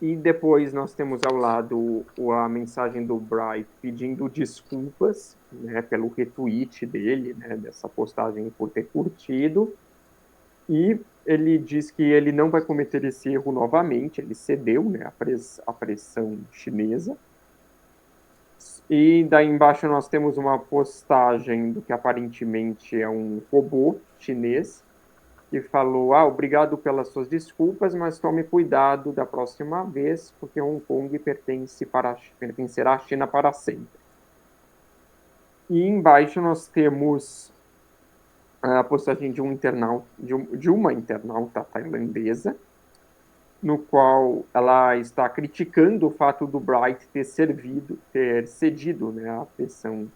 E depois nós temos ao lado a mensagem do Bright pedindo desculpas, né, pelo retweet dele, né, dessa postagem por ter curtido. E ele diz que ele não vai cometer esse erro novamente, ele cedeu, né, à pressão chinesa. E daí embaixo nós temos uma postagem do que aparentemente é um robô chinês, que falou: obrigado pelas suas desculpas, mas tome cuidado da próxima vez, porque Hong Kong pertencerá à China para sempre. E embaixo nós temos a postagem de uma internauta tailandesa, no qual ela está criticando o fato do Bright ter cedido, né, à pressão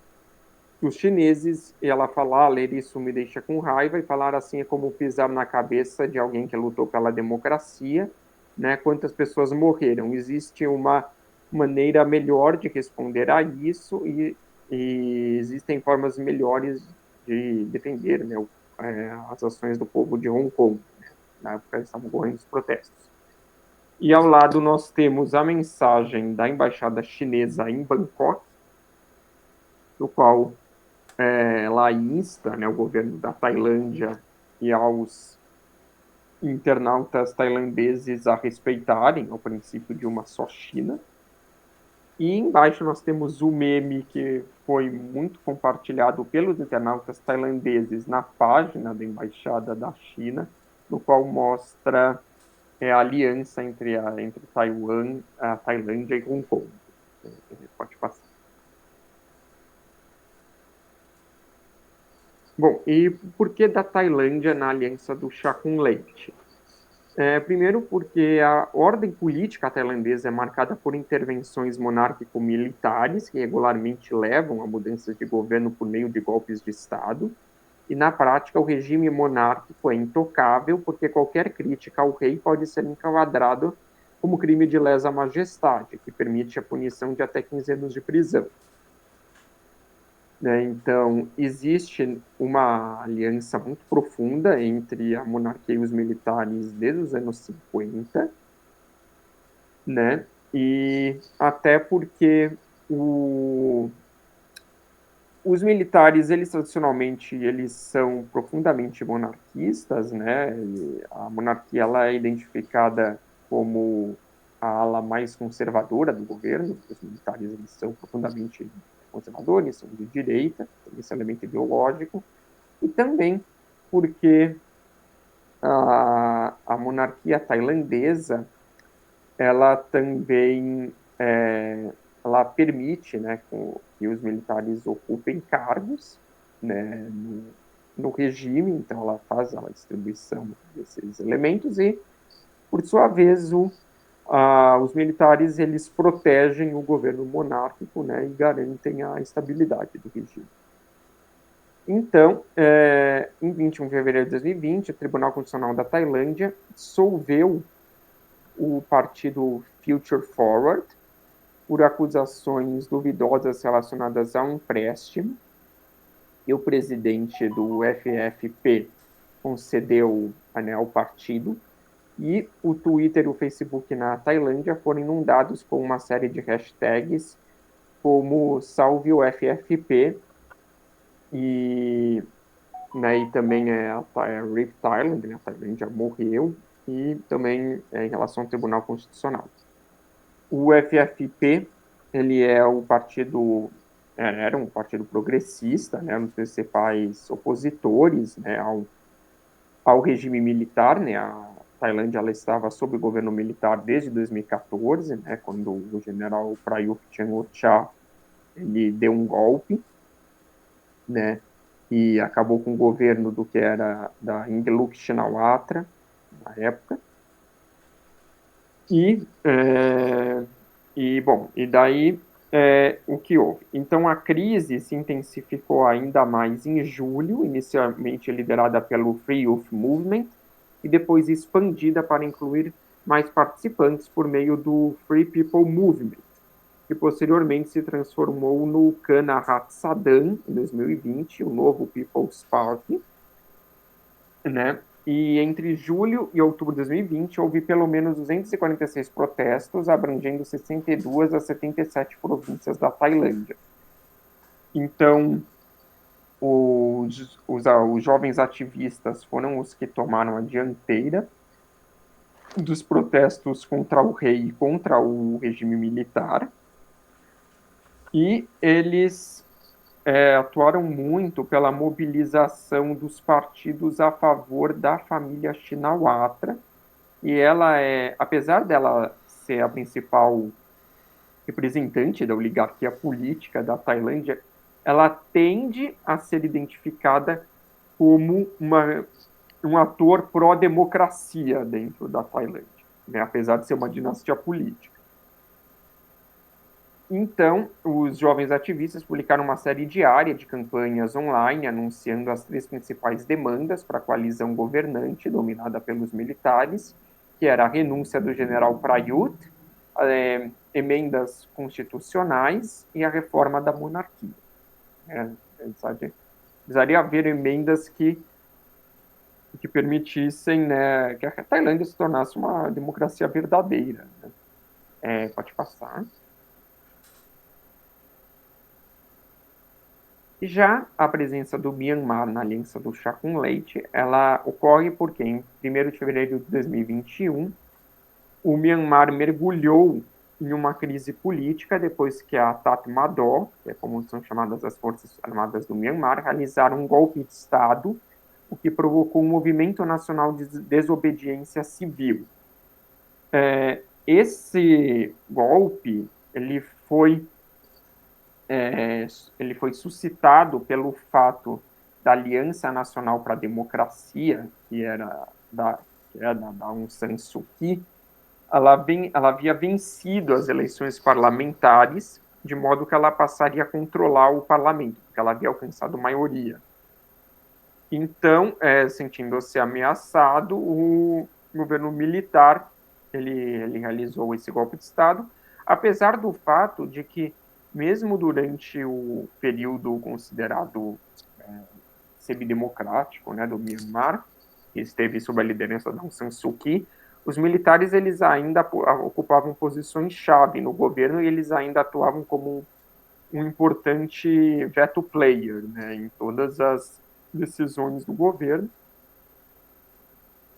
dos chineses, e ela fala: ler isso me deixa com raiva, e falar assim é como pisar na cabeça de alguém que lutou pela democracia, né? Quantas pessoas morreram? Existe uma maneira melhor de responder a isso, e existem formas melhores de defender, né, as ações do povo de Hong Kong, né? Na época estavam ocorrendo os protestos. E ao lado nós temos a mensagem da embaixada chinesa em Bangkok, no qual ela insta, né, o governo da Tailândia e aos internautas tailandeses a respeitarem o princípio de uma só China. E embaixo nós temos o meme que foi muito compartilhado pelos internautas tailandeses na página da Embaixada da China, no qual mostra a aliança entre Taiwan, a Tailândia e Hong Kong. Pode passar. Bom, e por que da Tailândia na aliança do chá com leite? Primeiro, porque a ordem política tailandesa é marcada por intervenções monárquico-militares que regularmente levam a mudanças de governo por meio de golpes de Estado. E, na prática, o regime monárquico é intocável porque qualquer crítica ao rei pode ser enquadrado como crime de lesa majestade, que permite a punição de até 15 anos de prisão. Né? Então, existe uma aliança muito profunda entre a monarquia e os militares desde os anos 50, né? E até porque os militares, eles tradicionalmente, eles são profundamente monarquistas, né? E a monarquia, ela é identificada como a ala mais conservadora do governo. Os militares, eles são profundamente conservadores, são de direita, tem esse elemento ideológico, e também porque a monarquia tailandesa, ela também ela permite, né, que os militares ocupem cargos, né, no regime, então ela faz a distribuição desses elementos e, por sua vez, os militares, eles protegem o governo monárquico, né, e garantem a estabilidade do regime. Então, em 21 de fevereiro de 2020, o Tribunal Constitucional da Tailândia dissolveu o partido Future Forward por acusações duvidosas relacionadas a um empréstimo, e o presidente do FFP concedeu, né, ao partido. E o Twitter e o Facebook na Tailândia foram inundados com uma série de hashtags como Salve o FFP e, né, e também a RIP Thailand, né, a Tailândia morreu, e também em relação ao Tribunal Constitucional. O FFP, ele é o partido, era um partido progressista, né, um dos principais opositores, né, ao regime militar, né. A Tailândia, ela estava sob o governo militar desde 2014, né, quando o general Prayut Chan-o-cha ele deu um golpe, né? E acabou com o governo do que era da Ingeluk Shinawatra, na época. E daí o que houve? Então a crise se intensificou ainda mais em julho, inicialmente liderada pelo Free Youth Movement, e depois expandida para incluir mais participantes por meio do Free People Movement, que posteriormente se transformou no Kanahat Saddam, em 2020, o novo People's Party, né? E entre julho e outubro de 2020, houve pelo menos 246 protestos, abrangendo 62 a 77 províncias da Tailândia. Então, os jovens ativistas foram os que tomaram a dianteira dos protestos contra o rei e contra o regime militar, e eles atuaram muito pela mobilização dos partidos a favor da família Shinawatra, e ela apesar dela ser a principal representante da oligarquia política da Tailândia, ela tende a ser identificada como um ator pró-democracia dentro da Tailândia, né, apesar de ser uma dinastia política. Então, os jovens ativistas publicaram uma série diária de campanhas online anunciando as 3 principais demandas para a coalizão governante dominada pelos militares, que era a renúncia do general Prayut, emendas constitucionais e a reforma da monarquia. Precisaria haver emendas que permitissem, né, que a Tailândia se tornasse uma democracia verdadeira. Né? Pode passar. Já a presença do Myanmar na Aliança do Chá com Leite, ela ocorre porque em 1º de fevereiro de 2021, o Myanmar mergulhou em uma crise política depois que a Tatmadaw, que é como são chamadas as Forças Armadas do Myanmar, realizaram um golpe de Estado, o que provocou um movimento nacional de desobediência civil. Esse golpe, ele foi suscitado pelo fato da Aliança Nacional para a Democracia, que era da Aung San Suu Kyi, ela havia vencido as eleições parlamentares, de modo que ela passaria a controlar o parlamento, porque ela havia alcançado maioria. Então, sentindo-se ameaçado, o governo militar ele realizou esse golpe de Estado, apesar do fato de que, mesmo durante o período considerado semidemocrático, né, do Myanmar, que esteve sob a liderança da Aung San Suu Kyi, os militares eles ainda ocupavam posições-chave no governo e eles ainda atuavam como um importante veto player, né, em todas as decisões do governo.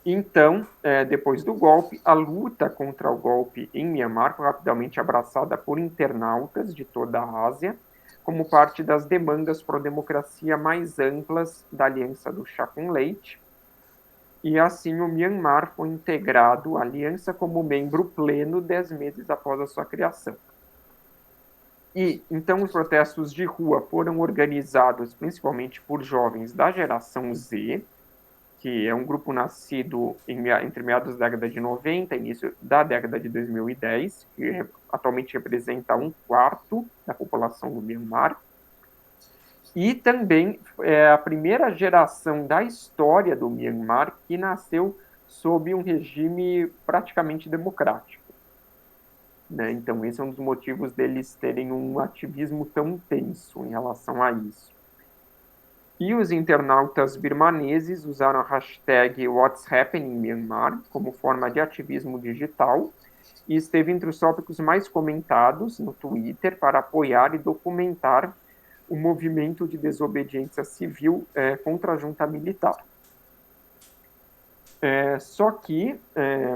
Então, depois do golpe, a luta contra o golpe em Myanmar foi rapidamente abraçada por internautas de toda a Ásia, como parte das demandas pró-democracia mais amplas da Aliança do Chá com Leite, e assim o Myanmar foi integrado à aliança como membro pleno 10 meses após a sua criação. E então os protestos de rua foram organizados principalmente por jovens da geração Z, que é um grupo nascido entre meados da década de 90 e início da década de 2010, que atualmente representa 1/4 da população do Myanmar. E também a primeira geração da história do Myanmar que nasceu sob um regime praticamente democrático. Né? Então, esse é um dos motivos deles terem um ativismo tão intenso em relação a isso. E os internautas birmaneses usaram a hashtag What's Happening Myanmar como forma de ativismo digital e esteve entre os tópicos mais comentados no Twitter para apoiar e documentar o movimento de desobediência civil contra a junta militar. Só que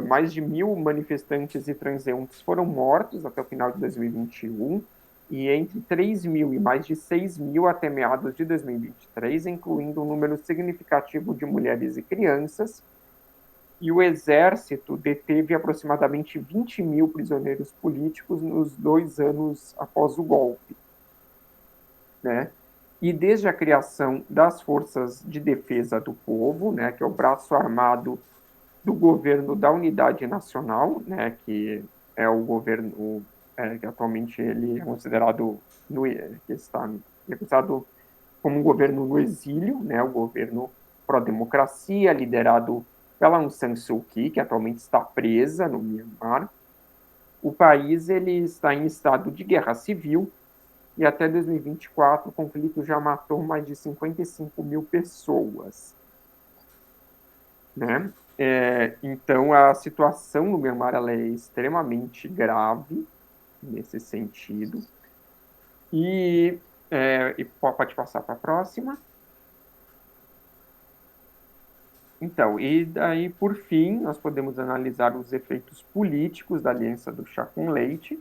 mais de 1.000 manifestantes e transeuntes foram mortos até o final de 2021, e entre 3.000 e mais de 6.000 até meados de 2023, incluindo um número significativo de mulheres e crianças, e o exército deteve aproximadamente 20.000 prisioneiros políticos nos 2 anos após o golpe. Né? e desde a criação das Forças de Defesa do Povo, né, que é o braço armado do governo da Unidade Nacional, né, que é o governo que atualmente ele é considerado que está recusado como um governo no exílio, né, o governo pró-democracia, liderado pela Aung San Suu Kyi, que atualmente está presa no Myanmar. O país ele está em estado de guerra civil e até 2024 o conflito já matou mais de 55 mil pessoas, né? Então a situação no Myanmar ela é extremamente grave nesse sentido e pode passar para a próxima. Então, e daí, por fim, nós podemos analisar os efeitos políticos da aliança do chá com leite.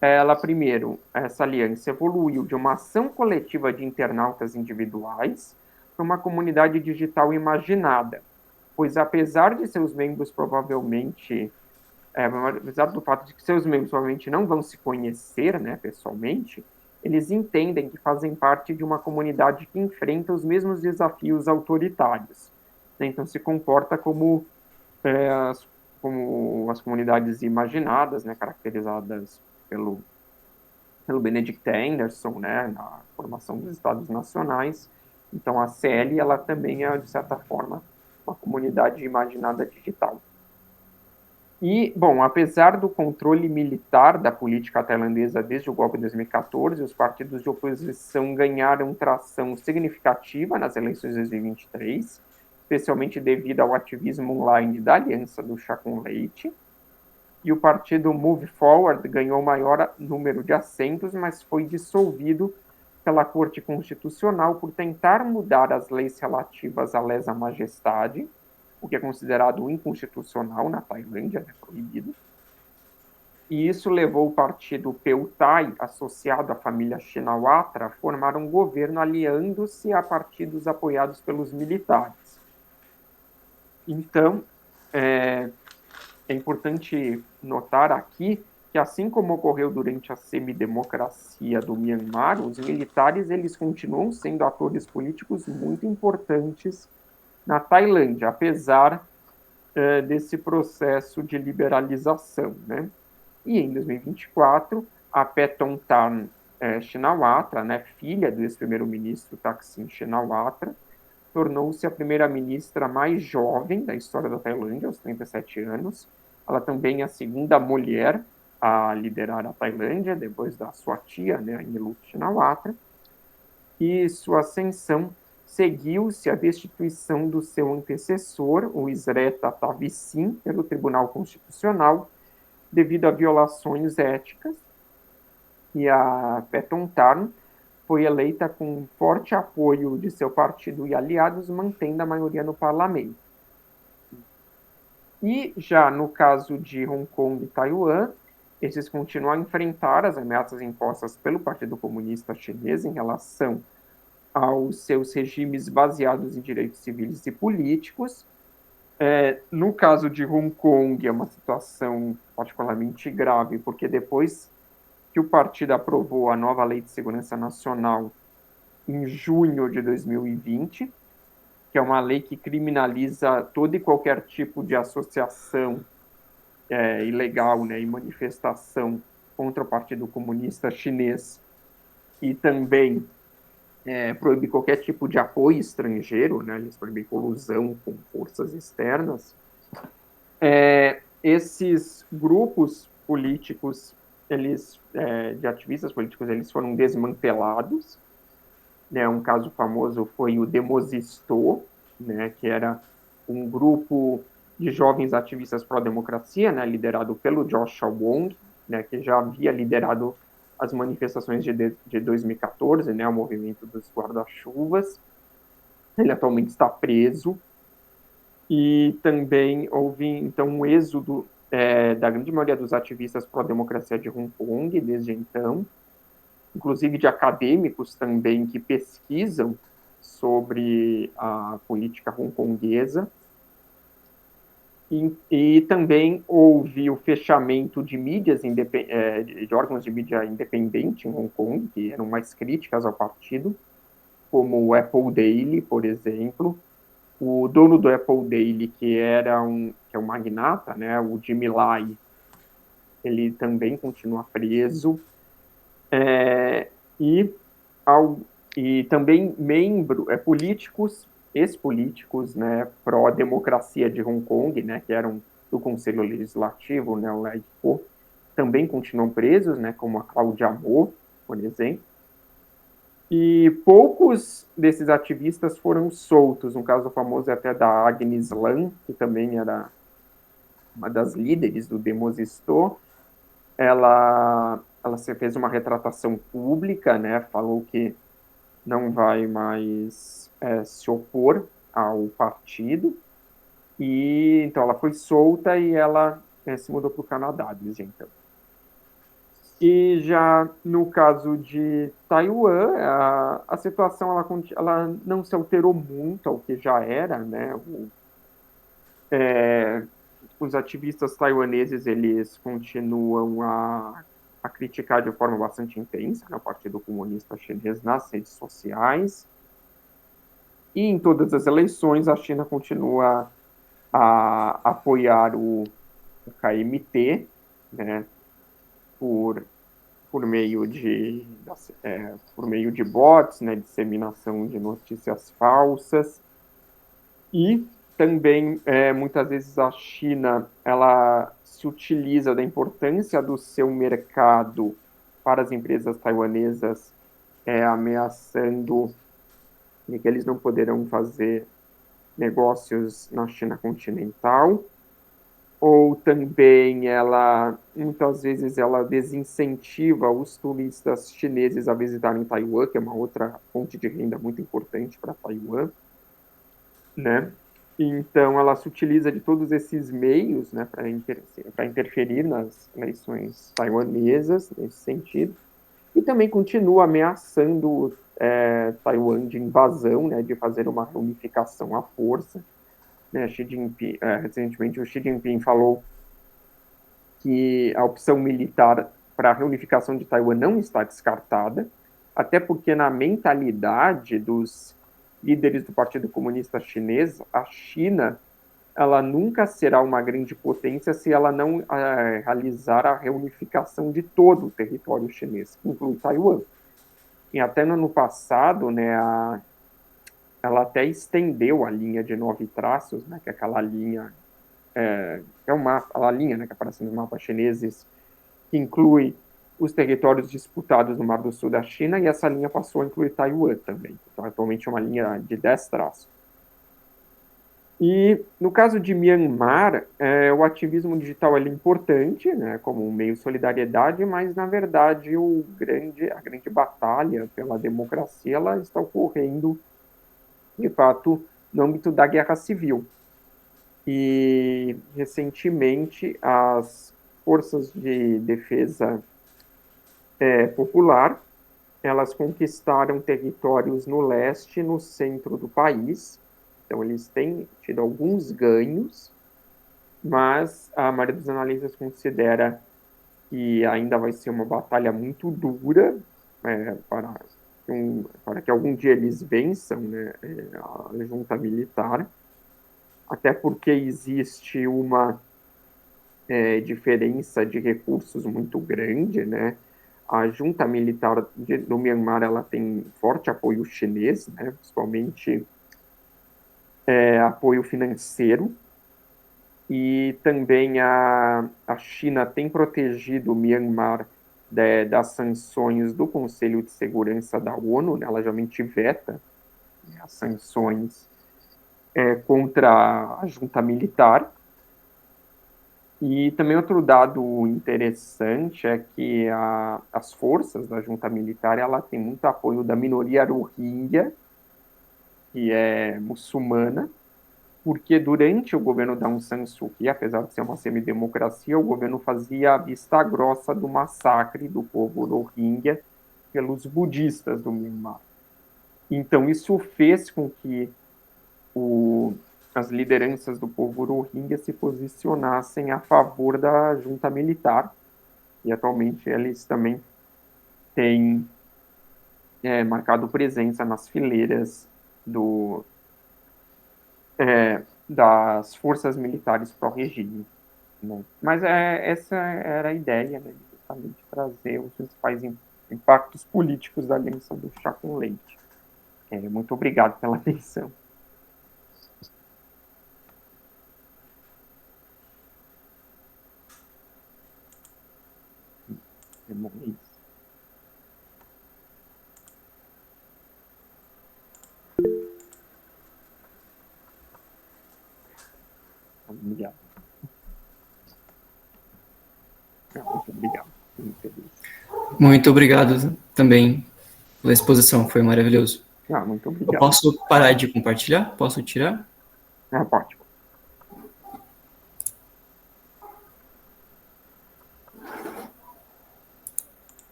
Ela, primeiro, essa aliança evoluiu de uma ação coletiva de internautas individuais para uma comunidade digital imaginada, pois apesar de seus membros provavelmente, apesar do fato de que seus membros provavelmente não vão se conhecer, né, pessoalmente, eles entendem que fazem parte de uma comunidade que enfrenta os mesmos desafios autoritários, né? Então se comporta é, as, como as comunidades imaginadas, né, caracterizadas pelo Benedict Anderson, né, na formação dos Estados Nacionais. Então, a CL, ela também é, de certa forma, uma comunidade imaginada digital. E, bom, apesar do controle militar da política tailandesa desde o golpe de 2014, os partidos de oposição ganharam tração significativa nas eleições de 2023, especialmente devido ao ativismo online da Aliança do Chá com Leite. E o partido Move Forward ganhou maior número de assentos, mas foi dissolvido pela Corte Constitucional por tentar mudar as leis relativas à lesa majestade, o que é considerado inconstitucional na Tailândia, é proibido. E isso levou o partido Pheu-thai, associado à família Shinawatra, a formar um governo aliando-se a partidos apoiados pelos militares. Então, é importante notar aqui que, assim como ocorreu durante a semidemocracia do Myanmar, os militares eles continuam sendo atores políticos muito importantes na Tailândia, apesar desse processo de liberalização, né? E em 2024, a Paetongtarn Shinawatra, né, filha do ex-primeiro-ministro Thaksin Shinawatra, tornou-se a primeira-ministra mais jovem da história da Tailândia, aos 37 anos. Ela também é a segunda mulher a liderar a Tailândia, depois da sua tia, né, a Inuluk Shinawatra. E sua ascensão seguiu-se a destituição do seu antecessor, o Isreta Tavisin, pelo Tribunal Constitucional, devido a violações éticas. E a Paetongtarn foi eleita com forte apoio de seu partido e aliados, mantendo a maioria no parlamento. E já no caso de Hong Kong e Taiwan, esses continuam a enfrentar as ameaças impostas pelo Partido Comunista Chinês em relação aos seus regimes baseados em direitos civis e políticos. No caso de Hong Kong, é uma situação particularmente grave, porque depois que o partido aprovou a nova Lei de Segurança Nacional em junho de 2020, que é uma lei que criminaliza todo e qualquer tipo de associação ilegal, né, e manifestação contra o Partido Comunista Chinês, e também proíbe qualquer tipo de apoio estrangeiro, né, eles proíbem colusão com forças externas. Esses grupos políticos, de ativistas políticos, eles foram desmantelados, né? Um caso famoso foi o Demosistô, né, que era um grupo de jovens ativistas pró-democracia, né, liderado pelo Joshua Wong, né, que já havia liderado as manifestações de 2014, né, o movimento dos guarda-chuvas. Ele atualmente está preso. E também houve, então, um êxodo da grande maioria dos ativistas pró-democracia de Hong Kong desde então, inclusive de acadêmicos também que pesquisam sobre a política hongkonguesa. E também houve o fechamento de mídias de órgãos de mídia independente em Hong Kong, que eram mais críticas ao partido. como o Apple Daily, por exemplo. O dono do Apple Daily, que é um magnata, né, o Jimmy Lai, ele também continua preso. E, ao, e também políticos, ex-políticos, né, pró-democracia de Hong Kong, né, que eram do Conselho Legislativo, né, o Lai Po, também continuam presos, né, como a Cláudia Mo, por exemplo. E poucos desses ativistas foram soltos. Um caso famoso é até da Agnes Lam, que também era uma das líderes do Demosistô. Ela se fez uma retratação pública, né? Falou que não vai mais se opor ao partido. E então ela foi solta e ela se mudou para o Canadá desde então. E já no caso de Taiwan, a situação ela não se alterou muito ao que já era, né? Os ativistas taiwaneses eles continuam a criticar de forma bastante intensa, né, o Partido Comunista Chinês nas redes sociais. E em todas as eleições a China continua a apoiar o KMT, né, por por meio de bots, né, disseminação de notícias falsas. E também, muitas vezes, a China ela se utiliza da importância do seu mercado para as empresas taiwanesas, ameaçando que eles não poderão fazer negócios na China continental. Ou também muitas vezes, ela desincentiva os turistas chineses a visitarem Taiwan, que é uma outra fonte de renda muito importante para Taiwan, né? Então, ela se utiliza de todos esses meios, né, para interferir nas eleições taiwanesas, nesse sentido, e também continua ameaçando Taiwan de invasão, né, de fazer uma reunificação à força. Né, recentemente, o Xi Jinping falou que a opção militar para a reunificação de Taiwan não está descartada, até porque na mentalidade dos líderes do Partido Comunista Chinês, a China ela nunca será uma grande potência se ela não realizar a reunificação de todo o território chinês, que inclui Taiwan. E até no ano passado, né, ela até estendeu a linha de 9 traços, né, que é aquela linha a linha, né, que aparece nos mapas chineses, que inclui os territórios disputados no Mar do Sul da China, e essa linha passou a incluir Taiwan também. Então, atualmente é uma linha de 10 traços. E no caso de Myanmar, o ativismo digital é importante, né, como um meio de solidariedade, mas na verdade a grande batalha pela democracia ela está ocorrendo, de fato, no âmbito da guerra civil. E recentemente as forças de defesa popular elas conquistaram territórios no leste e no centro do país. Então, eles têm tido alguns ganhos, mas a maioria dos analistas considera que ainda vai ser uma batalha muito dura para que algum dia eles vençam, né, a junta militar, até porque existe uma diferença de recursos muito grande, né? A junta militar do Myanmar ela tem forte apoio chinês, né? Principalmente apoio financeiro, e também a China tem protegido o Myanmar das sanções do Conselho de Segurança da ONU, né? Ela geralmente veta as sanções contra a junta militar. E também outro dado interessante é que as forças da junta militar ela tem muito apoio da minoria Rohingya, que é muçulmana, porque durante o governo da Aung San Suu Kyi, apesar de ser uma semidemocracia, o governo fazia a vista grossa do massacre do povo Rohingya pelos budistas do Myanmar. Então, isso fez com que as lideranças do povo Rohingya se posicionassem a favor da junta militar, e atualmente eles também têm marcado presença nas fileiras do, das forças militares pró-regime, né? Mas essa era a ideia, né, de justamente trazer os principais impactos políticos da aliança do chá com leite. Muito obrigado pela atenção. É bom isso. Obrigado. Muito obrigado. Muito feliz. Muito obrigado também pela exposição, foi maravilhoso. Muito Eu obrigado. posso parar de compartilhar? Posso tirar? Pode.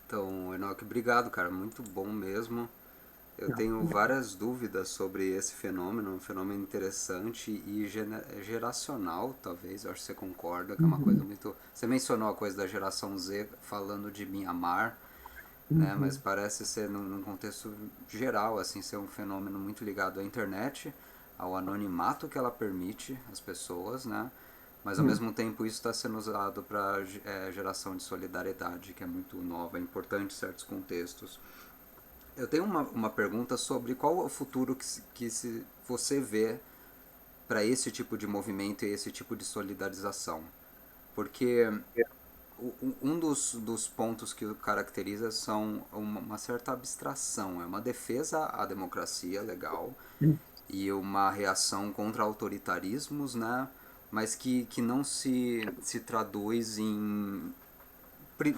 Então, Enoque, obrigado, cara. Muito bom mesmo. Eu tenho várias dúvidas sobre esse fenômeno, um fenômeno interessante e geracional, talvez. Eu acho que você concorda, que é uma coisa muito. Você mencionou a coisa da geração Z falando de Myanmar, né? Mas parece ser, num contexto geral, assim, ser um fenômeno muito ligado à internet, ao anonimato que ela permite às pessoas, né? Mas ao mesmo tempo isso está sendo usado para geração de solidariedade, que é muito nova, é importante em certos contextos. Eu tenho uma pergunta sobre qual é o futuro que você vê para esse tipo de movimento e esse tipo de solidarização. Porque um dos pontos que o caracteriza são uma certa abstração, é uma defesa à democracia legal e uma reação contra autoritarismos, né? Mas que não se traduz em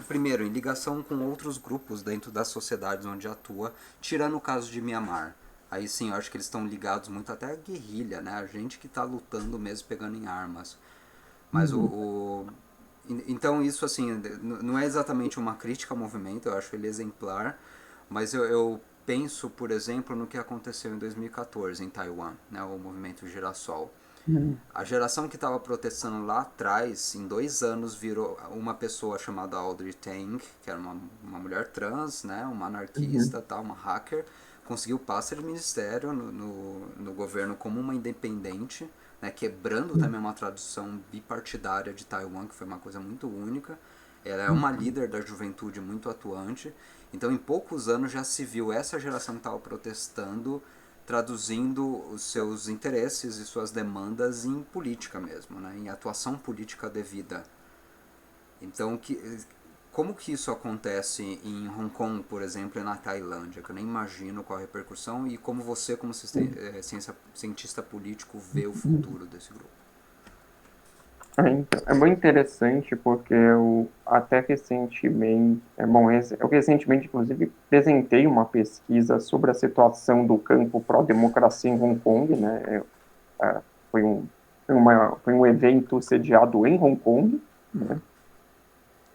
primeiro, em ligação com outros grupos dentro das sociedades onde atua, tirando o caso de Myanmar. Aí sim, eu acho que eles estão ligados muito até à guerrilha, né? A gente que está lutando mesmo, pegando em armas. Mas então isso, assim, não é exatamente uma crítica ao movimento, eu acho ele exemplar, mas eu penso, por exemplo, no que aconteceu em 2014 em Taiwan, né? O movimento Girassol. A geração que estava protestando lá atrás, em 2 anos, virou uma pessoa chamada Audrey Tang, que era uma mulher trans, né, uma anarquista, tá, uma hacker, conseguiu pasta de ministério no governo como uma independente, né, quebrando também uma tradição bipartidária de Taiwan, que foi uma coisa muito única. Ela é uma líder da juventude muito atuante. Então, em poucos anos já se viu essa geração que estava protestando traduzindo os seus interesses e suas demandas em política mesmo, né? Em atuação política devida. Então, como que isso acontece em Hong Kong, por exemplo, e na Tailândia? Que eu nem imagino qual a repercussão e como você, como cientista político, vê o futuro desse grupo. Então, é muito interessante porque eu até recentemente, eu recentemente, inclusive, apresentei uma pesquisa sobre a situação do campo pró-democracia em Hong Kong, né? É, foi um, foi um evento sediado em Hong Kong, né?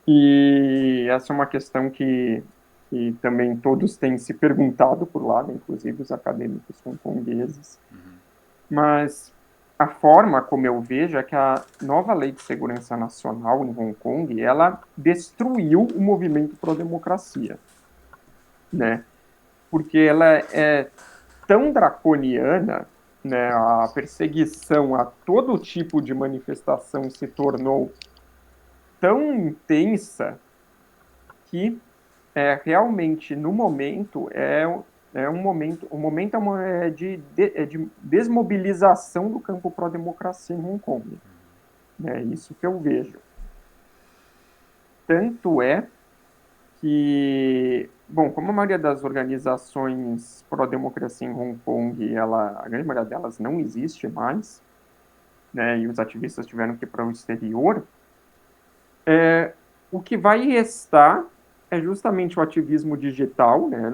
E essa é uma questão que também todos têm se perguntado por lá, né? Inclusive os acadêmicos hongkongueses. Mas a forma como eu vejo é que a nova Lei de Segurança Nacional em Hong Kong, ela destruiu o movimento pró-democracia, né? Porque ela é tão draconiana, né? A perseguição a todo tipo de manifestação se tornou tão intensa que realmente no momento é um momento, o momento é de desmobilização do campo pró-democracia em Hong Kong. É isso que eu vejo. Tanto é que, bom, como a maioria das organizações pró-democracia em Hong Kong, a grande maioria delas não existe mais, né, e os ativistas tiveram que ir para o exterior, o que vai restar é justamente o ativismo digital, né,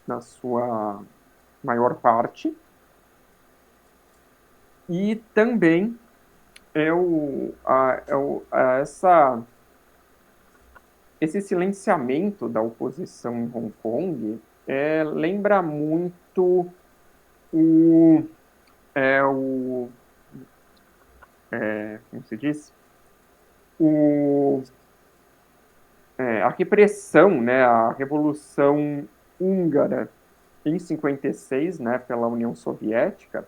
na sua maior parte, e também esse silenciamento da oposição em Hong Kong lembra muito o, é, o como se diz? a repressão, né, a Revolução Húngara em 56, né, pela União Soviética,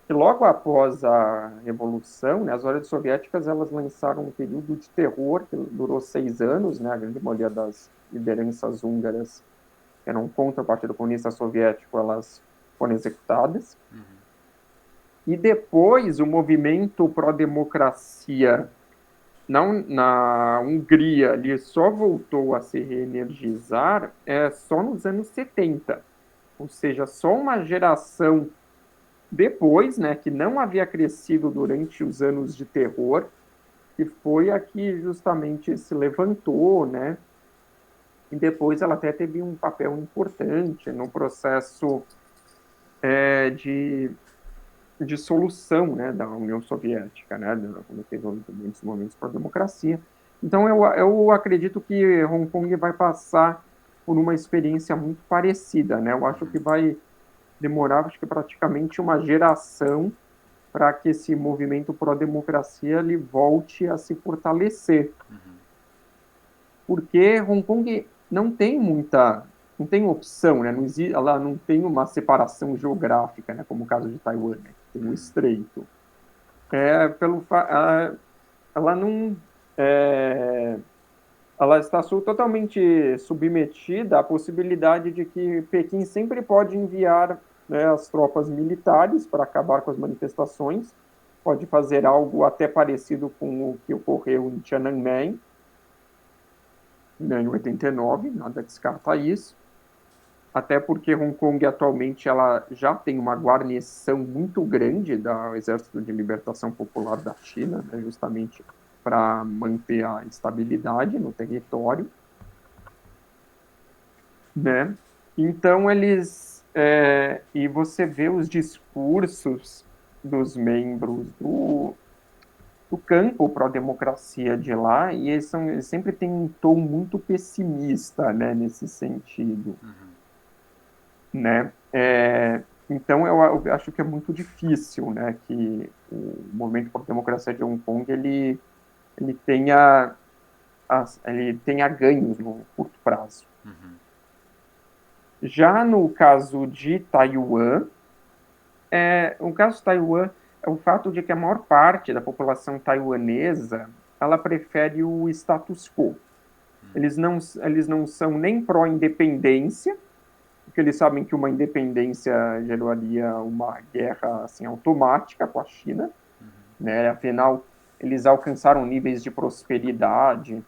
e logo após a Revolução, né, as ordens soviéticas elas lançaram um período de terror que durou 6 anos, né, a grande maioria das lideranças húngaras que eram contra o Partido Comunista Soviético, elas foram executadas. E depois o movimento pró-democracia na Hungria ele só voltou a se reenergizar só nos anos 70. Ou seja, só uma geração depois, né, que não havia crescido durante os anos de terror, que foi a que justamente se levantou, né, e depois ela até teve um papel importante no processo de solução, né, da União Soviética, né, quando teve muitos momentos para a democracia. Então, eu acredito que Hong Kong vai passar por uma experiência muito parecida, né? Eu acho que vai demorar, acho que praticamente uma geração para que esse movimento pró-democracia ele volte a se fortalecer. Porque Hong Kong não tem opção, né? Não existe, ela não tem uma separação geográfica, né? Como o caso de Taiwan, né? Tem um estreito. Ela não, ela está totalmente submetida à possibilidade de que Pequim sempre pode enviar, né, as tropas militares para acabar com as manifestações, pode fazer algo até parecido com o que ocorreu em Tiananmen, né, em 89, nada descarta isso, até porque Hong Kong atualmente ela já tem uma guarnição muito grande do Exército de Libertação Popular da China, né, justamente para manter a estabilidade no território, né? Então e você vê os discursos dos membros do campo pró-democracia de lá, e eles sempre têm um tom muito pessimista, né, nesse sentido, né? Então eu acho que é muito difícil, né, que o movimento pró-democracia de Hong Kong ele tenha ganhos no curto prazo. Já no caso de Taiwan, o caso de Taiwan é o fato de que a maior parte da população taiwanesa ela prefere o status quo. Eles não são nem pró-independência, porque eles sabem que uma independência geraria uma guerra assim, automática com a China, né? Afinal, eles alcançaram níveis de prosperidade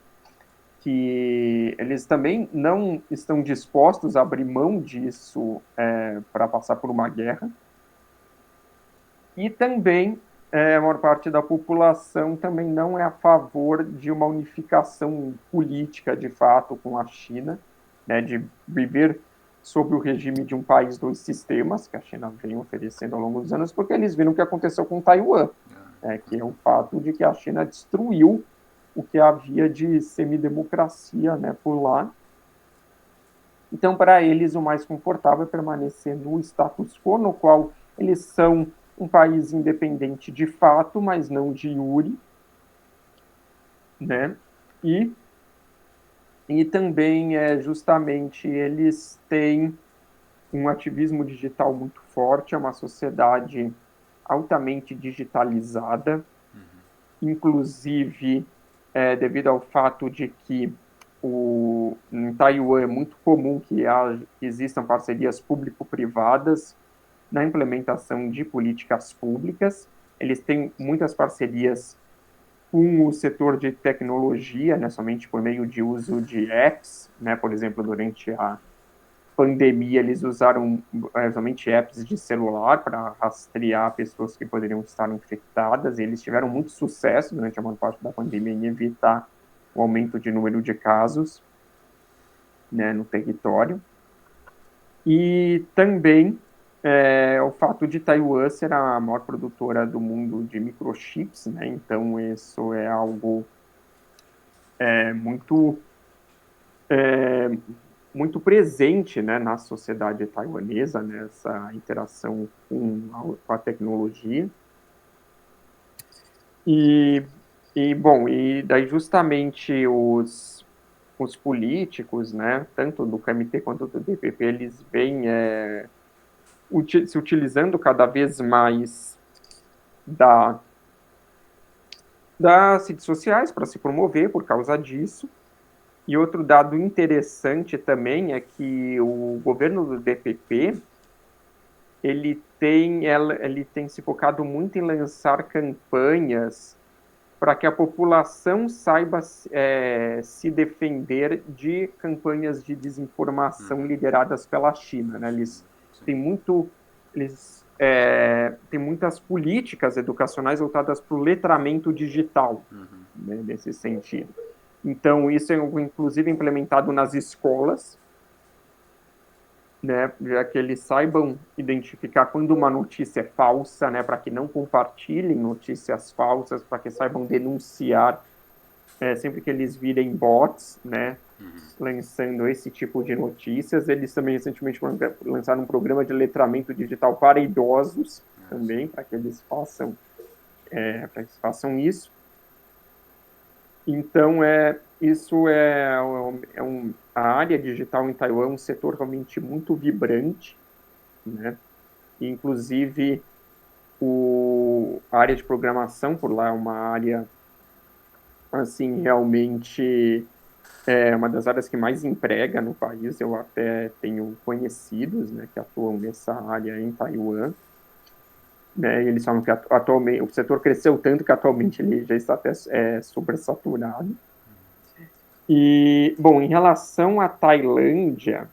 que eles também não estão dispostos a abrir mão disso para passar por uma guerra. E também a maior parte da população também não é a favor de uma unificação política, de fato, com a China, né, de viver sob o regime de um país, dois sistemas, que a China vem oferecendo ao longo dos anos, porque eles viram o que aconteceu com Taiwan, que é o fato de que a China destruiu o que havia de semidemocracia, né, por lá. Então, para eles, o mais confortável é permanecer no status quo, no qual eles são um país independente de fato, mas não de iure, né? E também, justamente, eles têm um ativismo digital muito forte, é uma sociedade altamente digitalizada, inclusive devido ao fato de que em Taiwan é muito comum que existam parcerias público-privadas na implementação de políticas públicas. Eles têm muitas parcerias com o setor de tecnologia, né, somente por meio de uso de apps, né, por exemplo, durante a pandemia eles usaram somente apps de celular para rastrear pessoas que poderiam estar infectadas, e eles tiveram muito sucesso durante a maior parte da pandemia em evitar o aumento de número de casos, né, no território. E também o fato de Taiwan ser a maior produtora do mundo de microchips, né? Então isso é algo muito presente, né, na sociedade taiwanesa, nessa interação com a tecnologia. E E daí justamente os políticos, né, tanto do KMT quanto do DPP, eles vêm se utilizando cada vez mais das redes sociais para se promover por causa disso. E outro dado interessante também é que o governo do DPP, ele tem se focado muito em lançar campanhas para que a população saiba se defender de campanhas de desinformação lideradas pela China, né? Têm muitas políticas educacionais voltadas para o letramento digital, né, nesse sentido. Então, isso é inclusive implementado nas escolas, né, já que eles saibam identificar quando uma notícia é falsa, né, para que não compartilhem notícias falsas, para que saibam denunciar sempre que eles virem bots, né, lançando esse tipo de notícias. Eles também recentemente lançaram um programa de letramento digital para idosos também, para que eles façam isso. Então, a área digital em Taiwan é um setor realmente muito vibrante, né? Inclusive, a área de programação por lá é uma área, assim, realmente uma das áreas que mais emprega no país. Eu até tenho conhecidos, né, que atuam nessa área em Taiwan, né? E eles falam que atualmente o setor cresceu tanto que atualmente ele já está até supersaturado. E, bom, em relação à Tailândia,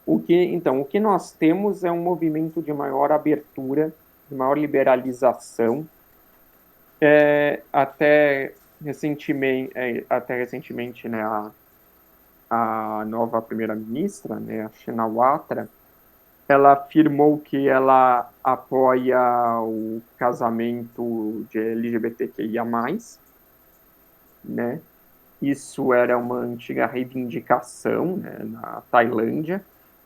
o que nós temos é um movimento de maior abertura, de maior liberalização. Até recentemente, né, a nova primeira-ministra, né, a Shinawatra, ela afirmou que ela apoia o casamento de LGBTQIA+, né? Isso era uma antiga reivindicação, né, na Tailândia,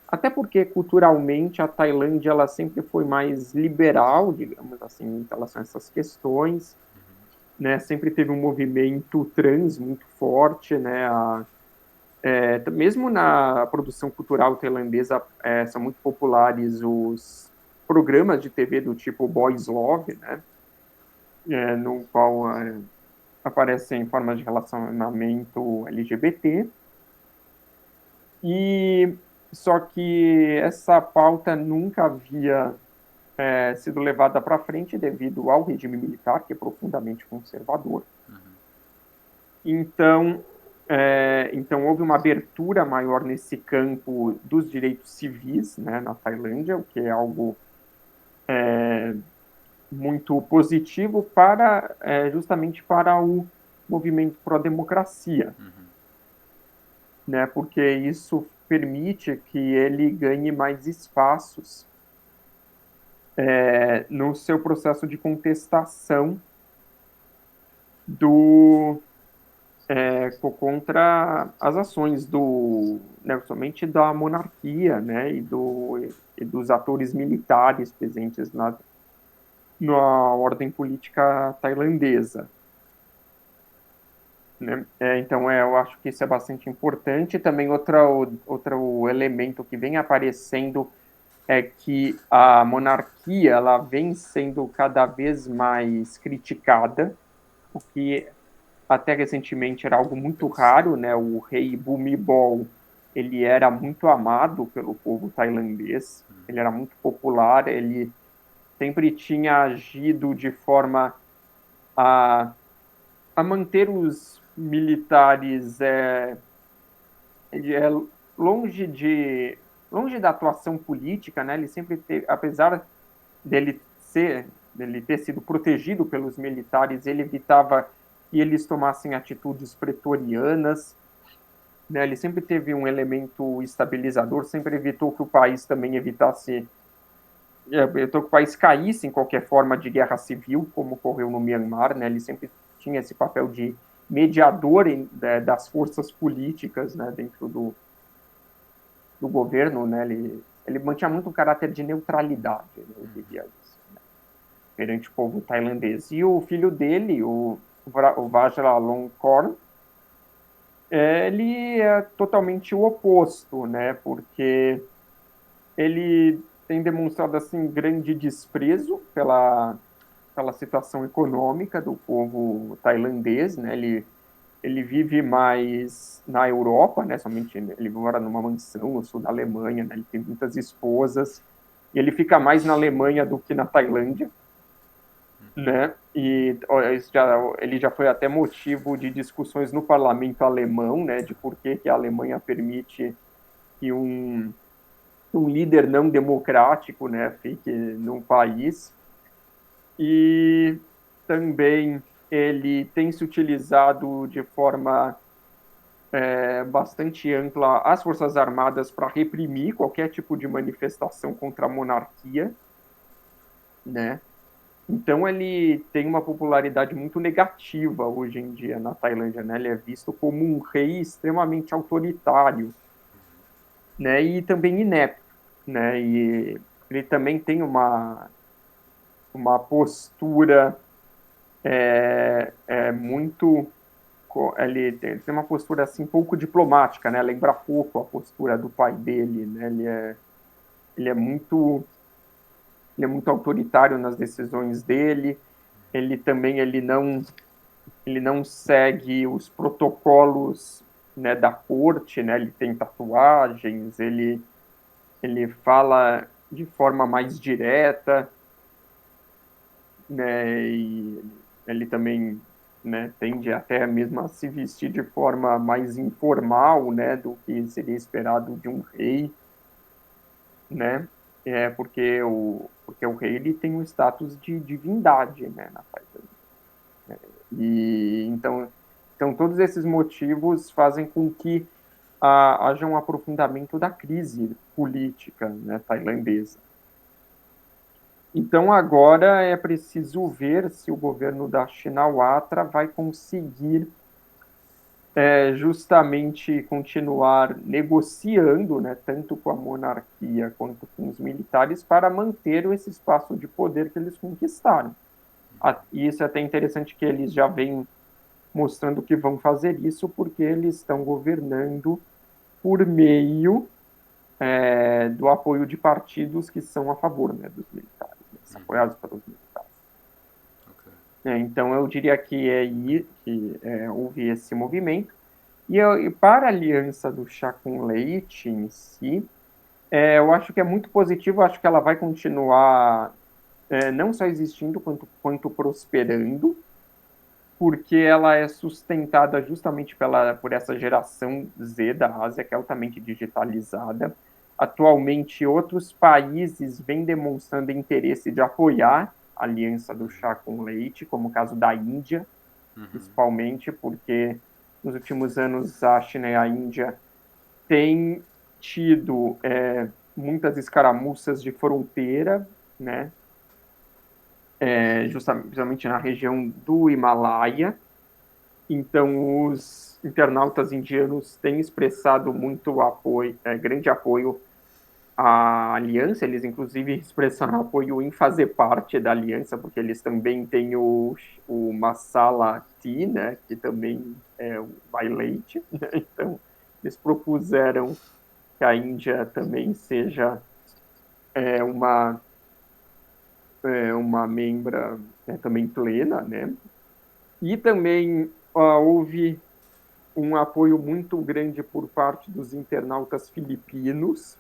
até porque culturalmente a Tailândia ela sempre foi mais liberal, digamos assim, em relação a essas questões, né? Sempre teve um movimento trans muito forte, né? Mesmo na produção cultural tailandesa são muito populares os programas de TV do tipo Boys Love, né? No qual aparecem formas de relacionamento LGBT. E só que essa pauta nunca havia sido levada para frente devido ao regime militar, que é profundamente conservador. Então, houve uma abertura maior nesse campo dos direitos civis, né, na Tailândia, o que é algo muito positivo justamente para o movimento pró-democracia, né, porque isso permite que ele ganhe mais espaços no seu processo de contestação contra as ações somente da monarquia, né, e dos atores militares presentes na ordem política tailandesa. Né? Então, eu acho que isso é bastante importante. Também outro elemento que vem aparecendo é que a monarquia ela vem sendo cada vez mais criticada, o que até recentemente era algo muito raro, né? O rei Bhumibol, ele era muito amado pelo povo tailandês, ele era muito popular, ele sempre tinha agido de forma a manter os militares longe da atuação política, né? Ele sempre teve, apesar dele ter sido protegido pelos militares, ele evitava que eles tomassem atitudes pretorianas, né? Ele sempre teve um elemento estabilizador, sempre evitou que o país também evitou que o país caísse em qualquer forma de guerra civil, como ocorreu no Myanmar, né? Ele sempre tinha esse papel de mediador das forças políticas, né, dentro do governo, né? Ele mantinha muito um caráter de neutralidade, né, eu diria isso, né, perante o povo tailandês. E o filho dele, o o Vajralongkorn, ele é totalmente o oposto, né? Porque ele tem demonstrado assim grande desprezo pela situação econômica do povo tailandês, né? Ele vive mais na Europa, né? Somente ele mora numa mansão no sul da Alemanha, né? Ele tem muitas esposas e ele fica mais na Alemanha do que na Tailândia, né? E ele já foi até motivo de discussões no parlamento alemão, né? De por que a Alemanha permite que um líder não democrático, né? Fique no país. E também ele tem se utilizado de forma bastante ampla as Forças Armadas para reprimir qualquer tipo de manifestação contra a monarquia, né? Então ele tem uma popularidade muito negativa hoje em dia na Tailândia, né? Ele é visto como um rei extremamente autoritário, né? E também inepto, né? E ele também tem uma postura muito ele tem uma postura assim pouco diplomática, né? Lembra pouco a postura do pai dele, né? Ele é muito ele é muito autoritário nas decisões dele. Ele não segue os protocolos, né, da corte, né? Ele tem tatuagens, ele fala de forma mais direta, né? E ele também, né, tende até mesmo a se vestir de forma mais informal, né, do que seria esperado de um rei, né? Porque o rei ele tem um status de divindade, né, na Tailândia. E então todos esses motivos fazem com que haja um aprofundamento da crise política, né, tailandesa. Então, agora é preciso ver se o governo da Shinawatra vai conseguir justamente continuar negociando, né, tanto com a monarquia quanto com os militares, para manter esse espaço de poder que eles conquistaram. E isso é até interessante que eles já vêm mostrando que vão fazer isso, porque eles estão governando por meio do apoio de partidos que são a favor, né, dos militares, né, apoiados pelos militares. Okay. Então, eu diria que houve esse movimento. E para a aliança do chá com leite em si, eu acho que é muito positivo, acho que ela vai continuar não só existindo, quanto prosperando, porque ela é sustentada justamente por essa geração Z da Ásia, que é altamente digitalizada. Atualmente, outros países vêm demonstrando interesse de apoiar a aliança do chá com leite, como o caso da Índia, principalmente, porque nos últimos anos a China e a Índia têm tido muitas escaramuças de fronteira, né? Justamente na região do Himalaia. Então, os internautas indianos têm expressado muito apoio, grande apoio à aliança. Eles, inclusive, expressaram apoio em fazer parte da aliança, porque eles também têm o Masala Tea, né, que também é o by leite. Né? Então, eles propuseram que a Índia também seja uma uma membra também plena, né? E também houve um apoio muito grande por parte dos internautas filipinos,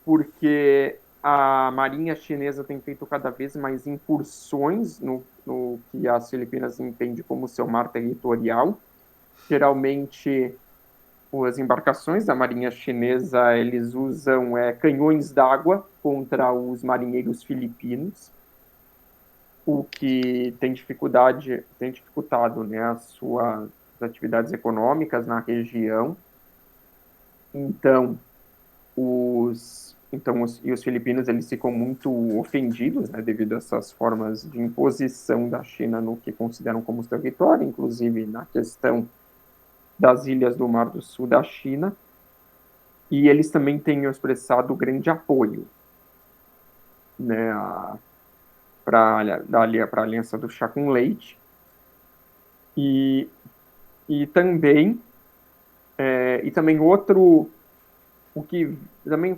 porque a Marinha Chinesa tem feito cada vez mais incursões no que as Filipinas entendem como seu mar territorial. Geralmente, as embarcações da Marinha Chinesa eles usam canhões d'água contra os marinheiros filipinos, o que tem dificultado, né, as atividades econômicas na região. Então, os filipinos eles ficam muito ofendidos, né, devido a essas formas de imposição da China no que consideram como território, inclusive na questão das ilhas do Mar do Sul da China. E eles também têm expressado grande apoio, né, para a aliança do chá com leite. E, e também outro, o que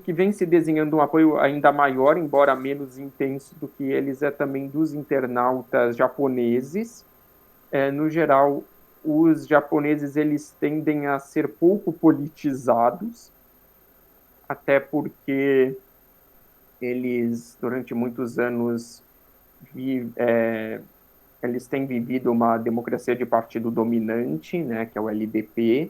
vem se desenhando um apoio ainda maior, embora menos intenso do que eles, é também dos internautas japoneses. No geral, os japoneses eles tendem a ser pouco politizados, até porque eles, durante muitos anos, eles têm vivido uma democracia de partido dominante, né, que é o LDP.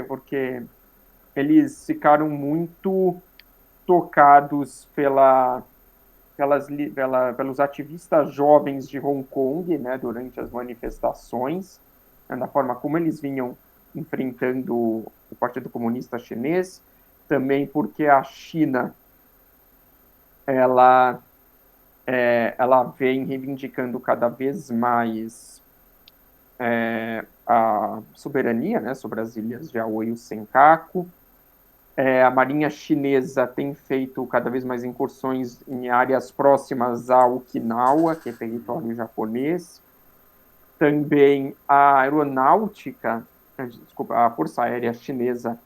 Porque eles ficaram muito tocados pelos ativistas jovens de Hong Kong, né, durante as manifestações, né, da forma como eles vinham enfrentando o Partido Comunista Chinês, também porque a China ela, ela vem reivindicando cada vez mais a soberania, né, sobre as ilhas de Aoi e Senkaku. A Marinha Chinesa tem feito cada vez mais incursões em áreas próximas a Okinawa, que é território japonês. Também a aeronáutica, desculpa, a Força Aérea Chinesa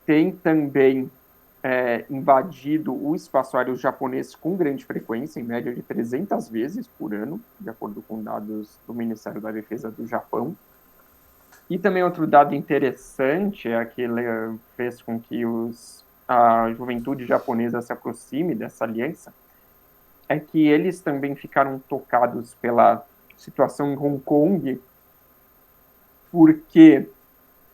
tem também invadido o espaço aéreo japonês com grande frequência, em média de 300 vezes por ano, de acordo com dados do Ministério da Defesa do Japão. E também outro dado interessante é que fez com que a juventude japonesa se aproxime dessa aliança, é que eles também ficaram tocados pela situação em Hong Kong, porque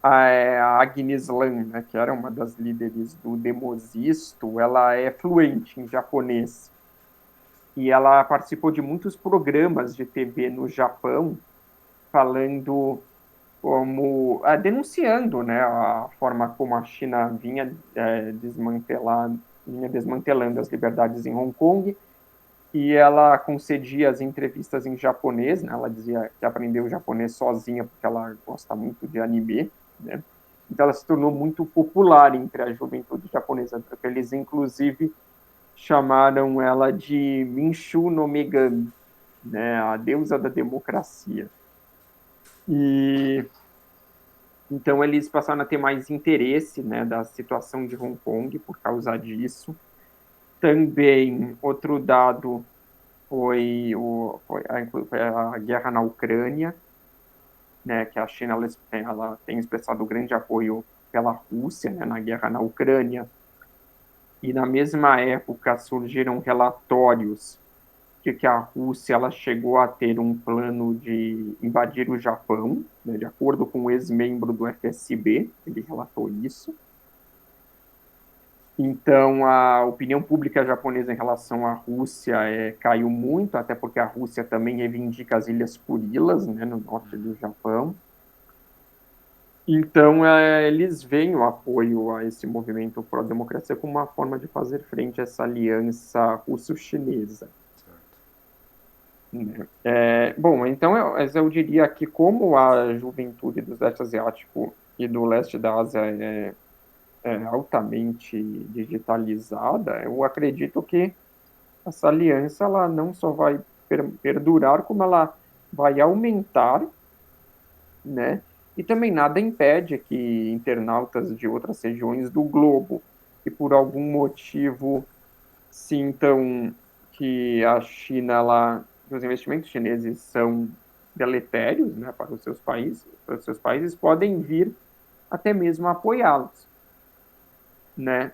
a Agnes Lam, né, que era uma das líderes do Demosisto, ela é fluente em japonês. E ela participou de muitos programas de TV no Japão, falando denunciando, né, a forma como a China vinha desmantelando as liberdades em Hong Kong, e ela concedia as entrevistas em japonês, né, ela dizia que aprendeu japonês sozinha porque ela gosta muito de anime, né, então ela se tornou muito popular entre a juventude japonesa, porque eles inclusive chamaram ela de Minshu no Megami, né, a deusa da democracia. E então eles passaram a ter mais interesse, né, da situação de Hong Kong por causa disso. Também outro dado foi a guerra na Ucrânia, né, que a China ela tem expressado grande apoio pela Rússia, né, na guerra na Ucrânia. E na mesma época surgiram relatórios de que a Rússia ela chegou a ter um plano de invadir o Japão, né, de acordo com um ex-membro do FSB, ele relatou isso. Então, a opinião pública japonesa em relação à Rússia caiu muito, até porque a Rússia também reivindica as Ilhas Kurilas, né, no norte do Japão. Então, eles veem o apoio a esse movimento pró-democracia como uma forma de fazer frente a essa aliança russo-chinesa. Bom, então eu diria que como a juventude do leste asiático e do leste da Ásia é altamente digitalizada, eu acredito que essa aliança ela não só vai perdurar, como ela vai aumentar, né? E também nada impede que internautas de outras regiões do globo, que por algum motivo sintam que a China, que os investimentos chineses são deletérios, né, para os seus países, podem vir até mesmo apoiá-los, né?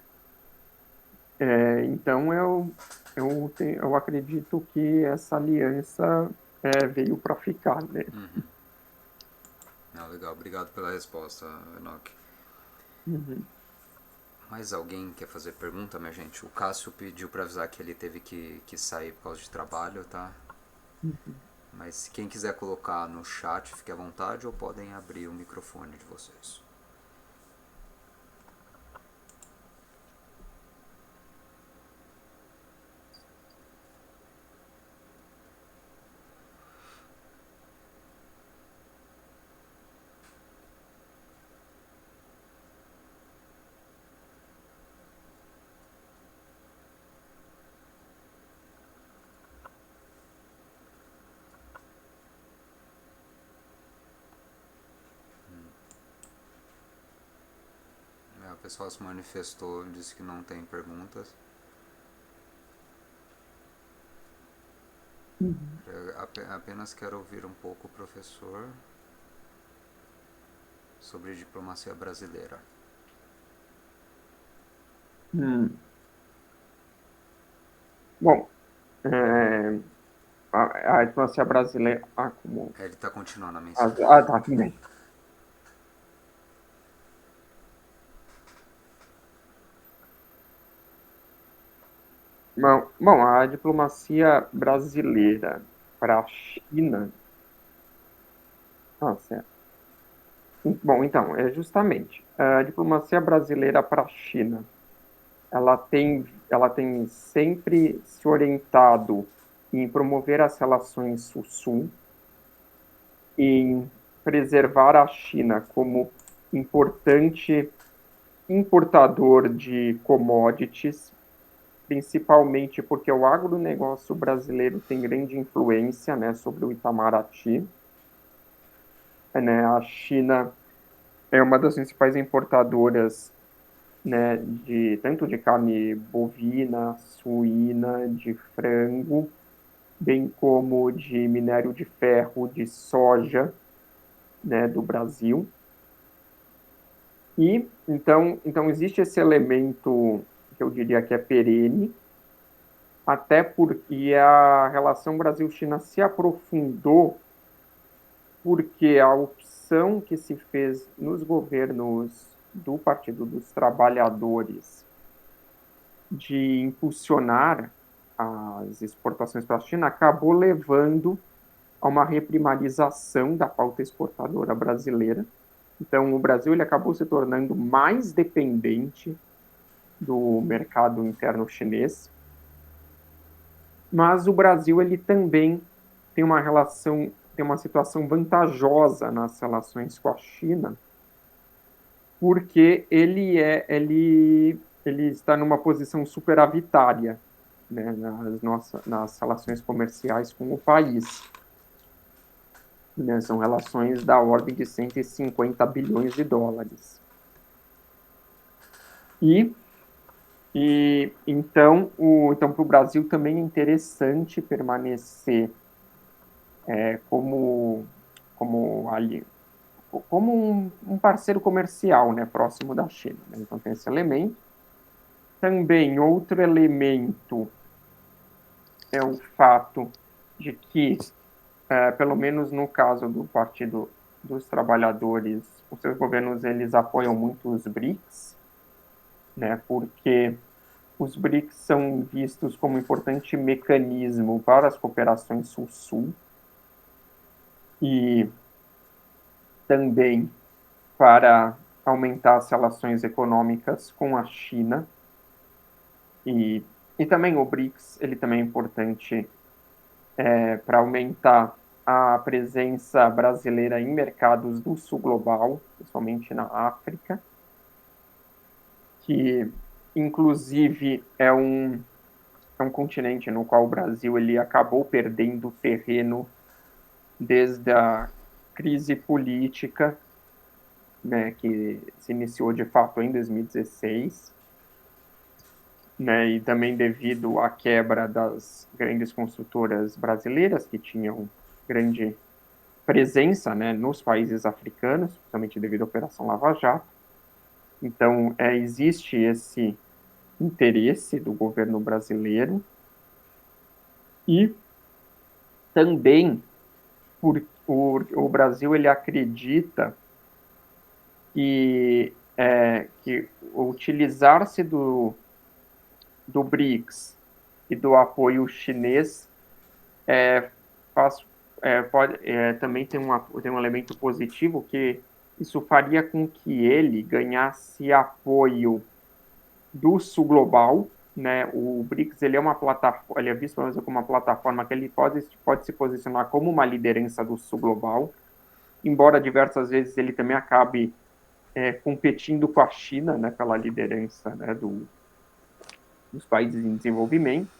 Então eu acredito que essa aliança veio para ficar, né? Não, legal, obrigado pela resposta, Enoch. Uhum. Mais alguém quer fazer pergunta, minha gente? O Cássio pediu para avisar que ele teve que sair por causa de trabalho, tá? Mas quem quiser colocar no chat, fique à vontade, ou podem abrir o microfone de vocês. o pessoal se manifestou, disse que não tem perguntas. Apenas quero ouvir um pouco o professor sobre diplomacia brasileira. Bom, a diplomacia brasileira... como... Ele está continuando a mensagem. Tá, tudo bem. Bom, a diplomacia brasileira para a China... certo. Bom, então, justamente, a diplomacia brasileira para a China, ela tem sempre se orientado em promover as relações Sul-Sul, em preservar a China como importante importador de commodities, principalmente porque o agronegócio brasileiro tem grande influência, né, sobre o Itamaraty. Né, a China é uma das principais importadoras, né, tanto de carne bovina, suína, de frango, bem como de minério de ferro, de soja, né, do Brasil. E então existe esse elemento que eu diria que é perene, até porque a relação Brasil-China se aprofundou porque a opção que se fez nos governos do Partido dos Trabalhadores de impulsionar as exportações para a China acabou levando a uma reprimarização da pauta exportadora brasileira. Então, o Brasil ele acabou se tornando mais dependente do mercado interno chinês, mas o Brasil ele também tem uma situação vantajosa nas relações com a China, porque ele está numa posição superavitária, né, nas relações comerciais com o país. Né, são relações da ordem de 150 bilhões de dólares. Então para o Brasil também é interessante permanecer como um parceiro comercial, né, próximo da China. Né? Então tem esse elemento. Também outro elemento é o fato de que, pelo menos no caso do Partido dos Trabalhadores, os seus governos eles apoiam muito os BRICS, né, porque os BRICS são vistos como um importante mecanismo para as cooperações Sul-Sul e também para aumentar as relações econômicas com a China. E também o BRICS ele também é importante para aumentar a presença brasileira em mercados do sul global, principalmente na África, que inclusive é um continente no qual o Brasil ele acabou perdendo terreno desde a crise política, né, que se iniciou de fato em 2016, né, e também devido à quebra das grandes construtoras brasileiras que tinham grande presença, né, nos países africanos, principalmente devido à Operação Lava Jato. Então, existe esse interesse do governo brasileiro e também o Brasil ele acredita que utilizar-se do BRICS e do apoio chinês também tem um elemento positivo, que isso faria com que ele ganhasse apoio do sul global, né? O BRICS ele é uma plataforma, ele é visto como uma plataforma que ele pode se posicionar como uma liderança do sul global, embora diversas vezes ele também acabe competindo com a China, né, pela liderança, né, dos países em desenvolvimento,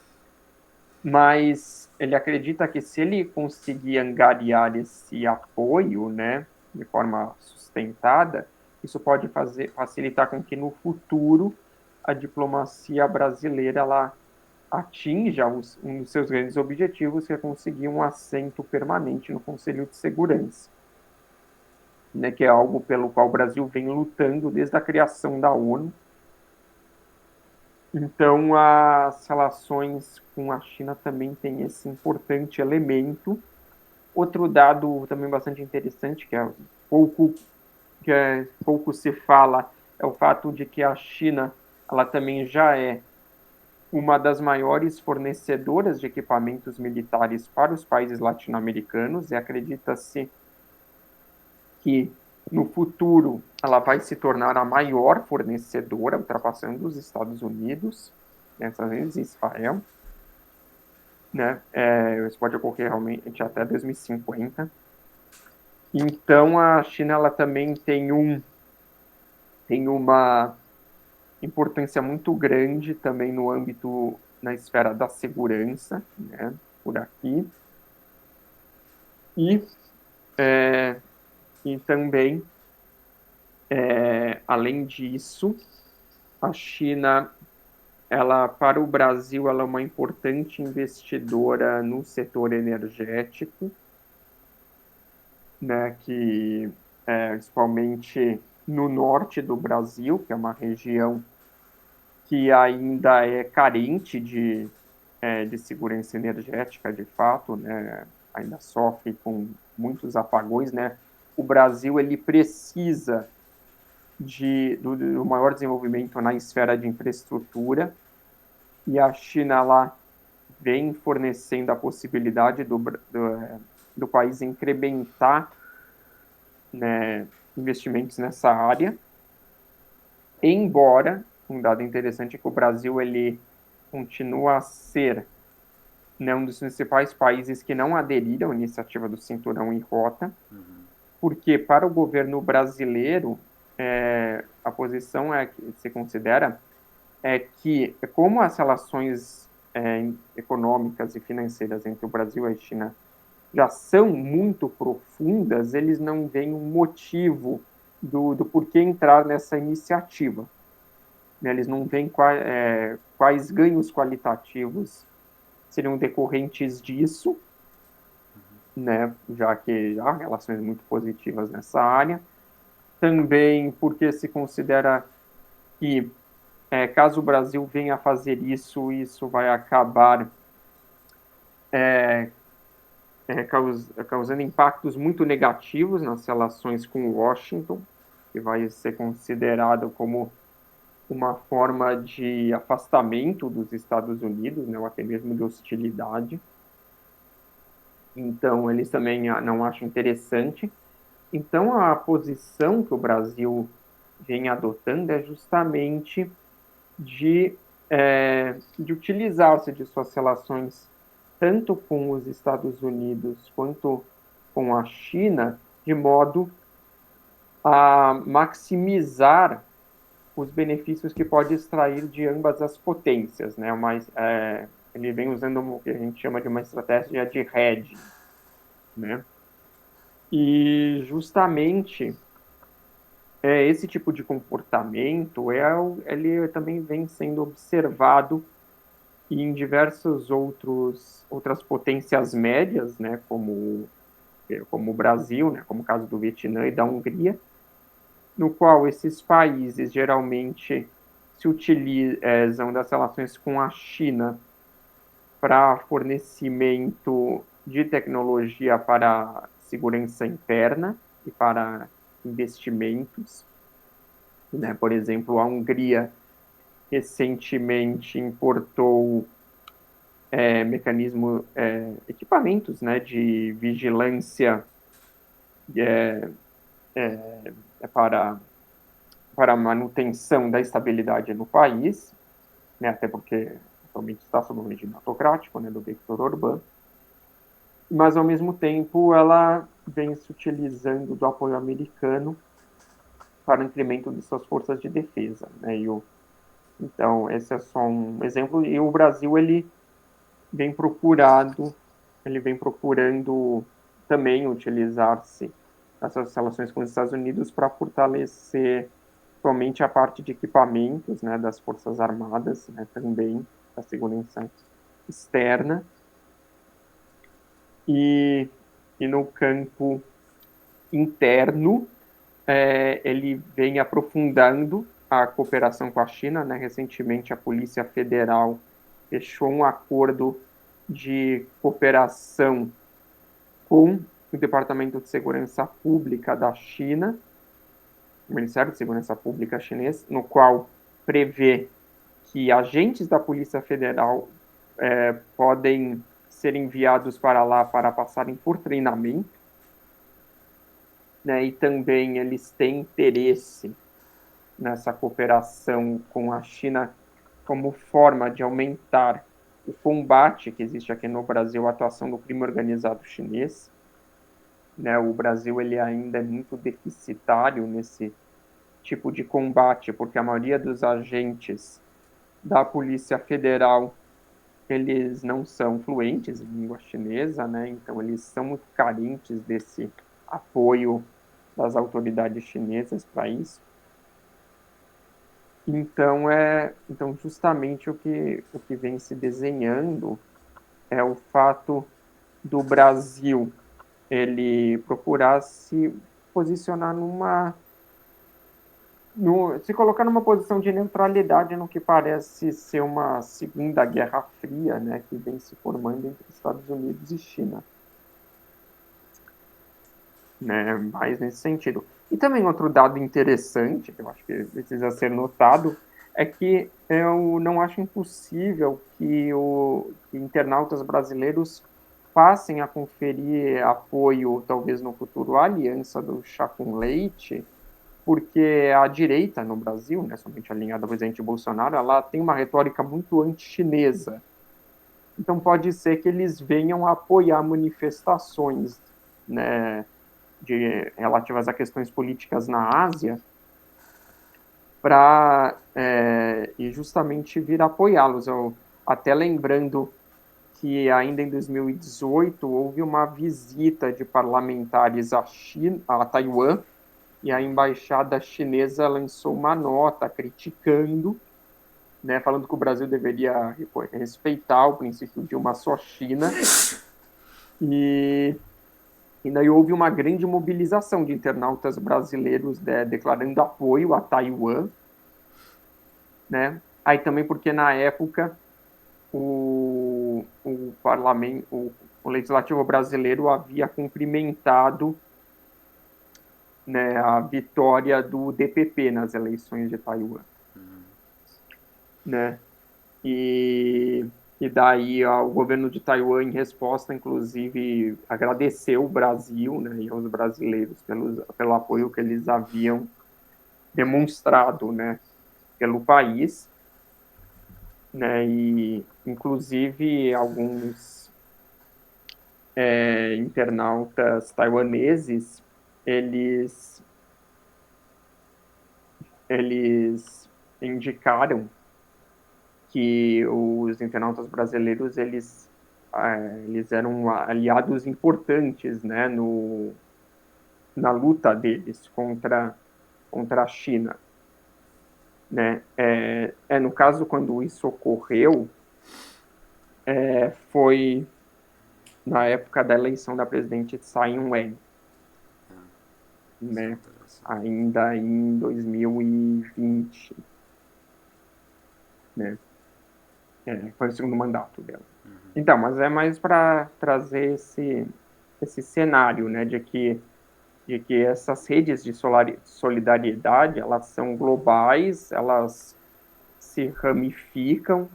mas ele acredita que se ele conseguir angariar esse apoio, né, de forma sustentada, isso pode facilitar com que no futuro a diplomacia brasileira ela atinja um dos seus grandes objetivos, que é conseguir um assento permanente no Conselho de Segurança, né, que é algo pelo qual o Brasil vem lutando desde a criação da ONU. Então, as relações com a China também têm esse importante elemento. Outro dado também bastante interessante, pouco se fala, é o fato de que a China ela também já é uma das maiores fornecedoras de equipamentos militares para os países latino-americanos, e acredita-se que no futuro ela vai se tornar a maior fornecedora, ultrapassando os Estados Unidos, Estados Unidos e Israel, né? Isso pode ocorrer realmente até 2050. Então a China ela também tem uma importância muito grande também no âmbito, na esfera da segurança, né, por aqui. E, e também, além disso, a China, para o Brasil, ela é uma importante investidora no setor energético, né, que principalmente no norte do Brasil, que é uma região que ainda é carente de segurança energética, de fato, né? Ainda sofre com muitos apagões, né? O Brasil ele precisa do maior desenvolvimento na esfera de infraestrutura, e a China lá vem fornecendo a possibilidade do país incrementar, né, investimentos nessa área, embora um dado interessante é que o Brasil ele continua a ser, né, um dos principais países que não aderiram à iniciativa do Cinturão e Rota, porque para o governo brasileiro a posição que se considera é que, como as relações econômicas e financeiras entre o Brasil e a China já são muito profundas, eles não veem um motivo do porquê entrar nessa iniciativa. Eles não veem quais ganhos qualitativos seriam decorrentes disso, né, já que há relações muito positivas nessa área. Também porque se considera que, caso o Brasil venha a fazer isso, isso vai acabar causando impactos muito negativos nas relações com Washington, que vai ser considerado como uma forma de afastamento dos Estados Unidos, né, ou até mesmo de hostilidade. Então, eles também não acham interessante. Então, a posição que o Brasil vem adotando é justamente de utilizar-se de suas relações tanto com os Estados Unidos quanto com a China, de modo a maximizar os benefícios que pode extrair de ambas as potências, né? Mas ele vem usando o que a gente chama de uma estratégia de hedge, né? E justamente esse tipo de comportamento ele também vem sendo observado em diversas outras potências médias, né? Como o Brasil, né? Como o caso do Vietnã e da Hungria, no qual esses países geralmente se utilizam das relações com a China para fornecimento de tecnologia para segurança interna e para investimentos, né? Por exemplo, a Hungria recentemente importou equipamentos, né, de vigilância para a manutenção da estabilidade no país, né, até porque atualmente está sob um regime autocrático, né, do Viktor Orbán, mas ao mesmo tempo ela vem se utilizando do apoio americano para o incremento de suas forças de defesa, né, então esse é só um exemplo. E o Brasil ele vem procurando também utilizar-se essas relações com os Estados Unidos para fortalecer somente a parte de equipamentos, né, das Forças Armadas, né, também a segurança externa, e no campo interno, ele vem aprofundando a cooperação com a China, né? Recentemente, a Polícia Federal fechou um acordo de cooperação com o Departamento de Segurança Pública da China, o Ministério de Segurança Pública chinês, no qual prevê que agentes da Polícia Federal podem ser enviados para lá para passarem por treinamento, né? E também eles têm interesse nessa cooperação com a China como forma de aumentar o combate que existe aqui no Brasil, a atuação do crime organizado chinês, né? O Brasil ele ainda é muito deficitário nesse tipo de combate, porque a maioria dos agentes da Polícia Federal eles não são fluentes em língua chinesa, né? Então eles são muito carentes desse apoio das autoridades chinesas para isso. Então justamente o que vem se desenhando é o fato do Brasil ele procurar se posicionar se colocar numa posição de neutralidade no que parece ser uma segunda guerra fria, né, que vem se formando entre Estados Unidos e China, né, mais nesse sentido. E também outro dado interessante, que eu acho que precisa ser notado, é que eu não acho impossível que internautas brasileiros passem a conferir apoio, talvez no futuro, à aliança do chá com leite, porque a direita no Brasil, né, somente alinhada ao presidente Bolsonaro, ela tem uma retórica muito anti-chinesa. Então pode ser que eles venham a apoiar manifestações, né, relativas a questões políticas na Ásia, e justamente vir apoiá-los. Até lembrando que ainda em 2018 houve uma visita de parlamentares a Taiwan, e a embaixada chinesa lançou uma nota criticando, né, falando que o Brasil deveria respeitar o princípio de uma só China, e daí houve uma grande mobilização de internautas brasileiros, né, declarando apoio a Taiwan, né? Aí também porque na época o parlamento, o legislativo brasileiro havia cumprimentado, né, a vitória do DPP nas eleições de Taiwan, né? E daí o governo de Taiwan, em resposta, inclusive, agradeceu o Brasil, né, e aos brasileiros pelo apoio que eles haviam demonstrado, né, pelo país, né, e inclusive alguns internautas taiwaneses, eles indicaram que os internautas brasileiros eles eram aliados importantes, né, na luta deles contra a China, né? No caso, quando isso ocorreu, foi na época da eleição da presidente Tsai Ing-wen, né? Ainda em 2020, né? Foi o segundo mandato dela. Então, mas é mais para trazer esse cenário, né, de que essas redes de solidariedade, elas são globais, elas se ramificam,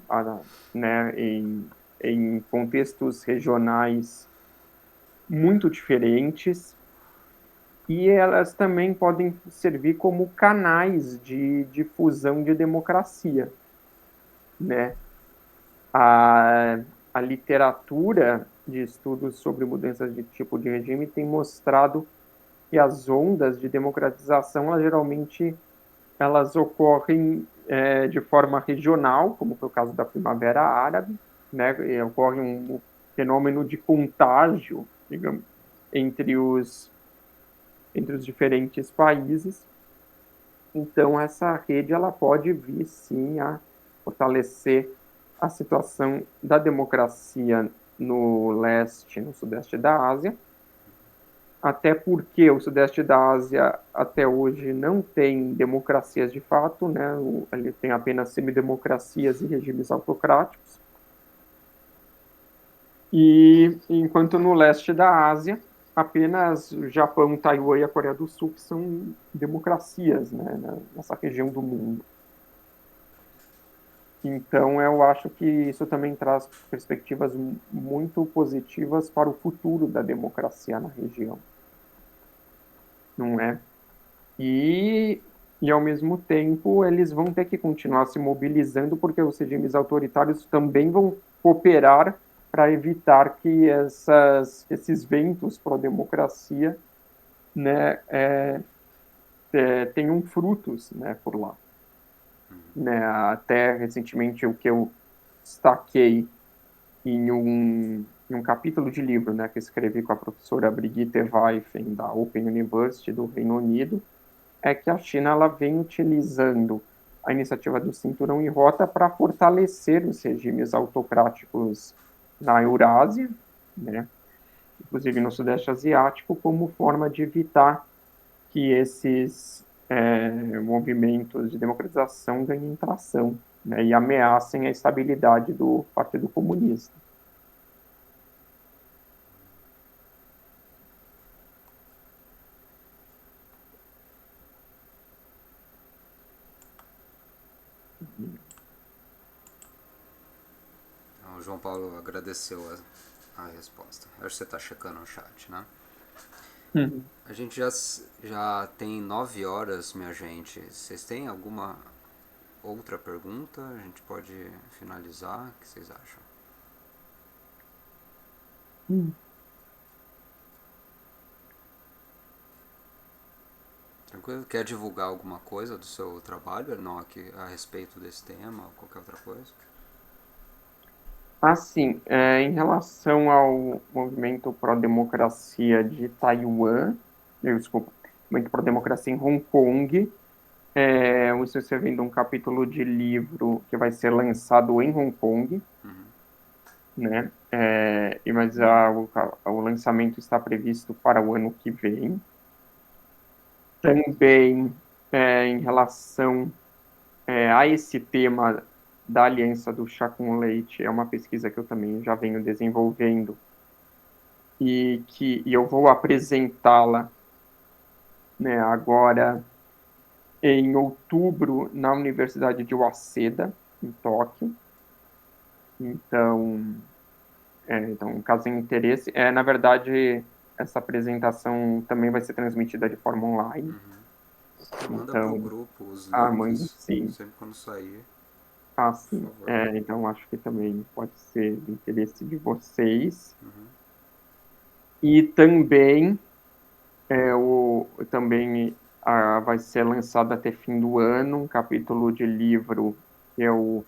né, em contextos regionais muito diferentes, e elas também podem servir como canais de difusão de democracia, né? A literatura de estudos sobre mudanças de tipo de regime tem mostrado que as ondas de democratização, elas ocorrem de forma regional, como foi o caso da Primavera Árabe, né? E ocorre um fenômeno de contágio, digamos, entre entre os diferentes países. Então, essa rede ela pode vir, sim, a fortalecer a situação da democracia no leste, no sudeste da Ásia, até porque o sudeste da Ásia até hoje não tem democracias de fato, né? Ele tem apenas semidemocracias e regimes autocráticos. E enquanto no leste da Ásia, apenas o Japão, Taiwan e a Coreia do Sul que são democracias, né, nessa região do mundo. Então, eu acho que isso também traz perspectivas muito positivas para o futuro da democracia na região, não é? E ao mesmo tempo, eles vão ter que continuar se mobilizando, porque os regimes autoritários também vão cooperar para evitar que esses ventos pró-democracia, né, tenham frutos, né, por lá. Né, até recentemente, o que eu destaquei em um capítulo de livro, né, que escrevi com a professora Brigitte Weifen, da Open University do Reino Unido, é que a China ela vem utilizando a iniciativa do Cinturão e Rota para fortalecer os regimes autocráticos na Eurásia, né, inclusive no Sudeste Asiático, como forma de evitar que esses movimentos de democratização ganhem tração, né, e ameacem a estabilidade do Partido Comunista. O João Paulo agradeceu a resposta. Acho que você está checando o chat, né? A gente já tem 9 horas, minha gente. Vocês têm alguma outra pergunta? A gente pode finalizar. O que vocês acham? Tranquilo? Quer divulgar alguma coisa do seu trabalho, Enoch, a respeito desse tema ou qualquer outra coisa? Assim, em relação ao movimento pró-democracia de Taiwan, desculpa, movimento pró-democracia em Hong Kong, eu estou escrevendo um capítulo de livro que vai ser lançado em Hong Kong, né? Mas o lançamento está previsto para o ano que vem. Também, em relação a esse tema da aliança do chá com leite, é uma pesquisa que eu também já venho desenvolvendo e eu vou apresentá-la, né, agora em outubro na Universidade de Waseda, em Tóquio. Então, caso tenha interesse, na verdade, essa apresentação também vai ser transmitida de forma online. Manda Então, pro grupo os mando links, sim. sempre quando sair. Sim. Por favor. Então, acho que também pode ser do interesse de vocês. E também, vai ser lançado até fim do ano um capítulo de livro que eu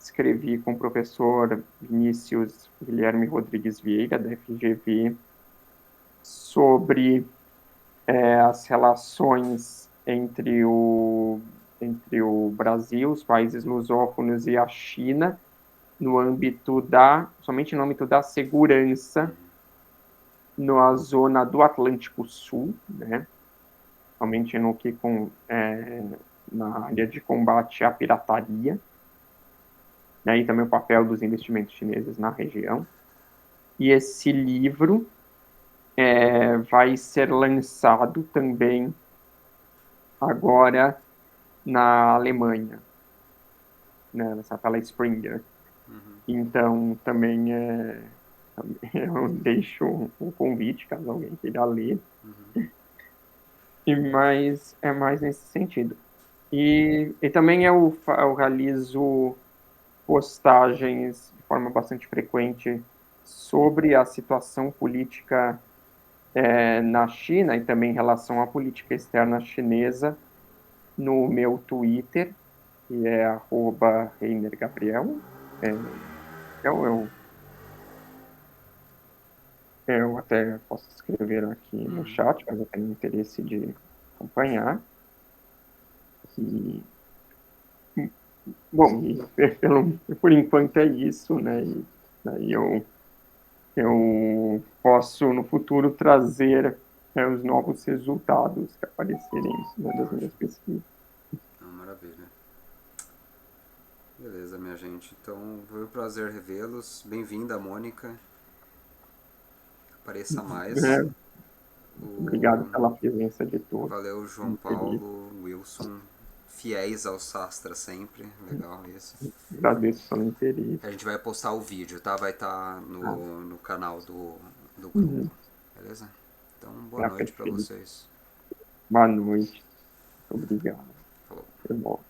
escrevi com o professor Vinícius Guilherme Rodrigues Vieira, da FGV, sobre as relações entre o Brasil, os países lusófonos e a China, somente no âmbito da segurança na zona do Atlântico Sul, né? Somente na área de combate à pirataria, né? E também o papel dos investimentos chineses na região. E esse livro vai ser lançado também agora na Alemanha, né, pela Springer. Então, também eu deixo um convite, caso alguém queira ler. Mas é mais nesse sentido. E também eu realizo postagens de forma bastante frequente sobre a situação política na China e também em relação à política externa chinesa no meu Twitter, que é @reinergabriel. Eu até posso escrever aqui no chat, mas eu tenho interesse de acompanhar. E, bom, por enquanto é isso, né? E daí eu posso, no futuro, trazer os novos resultados que aparecerem, né, das minhas pesquisas. Maravilha. Beleza, minha gente. Então, foi um prazer revê-los. Bem-vinda, Mônica. Apareça mais. É, obrigado pela presença de todos. Valeu, João Muito feliz. Paulo, Wilson. Fiéis ao Sastra sempre. Legal isso. Agradeço pelo interesse. A gente vai postar o vídeo, tá? Vai estar Ah, no canal do grupo. uhum. Beleza? Então, boa noite pra Perfeito. vocês. Boa noite. Muito obrigado. Falou. Foi bom.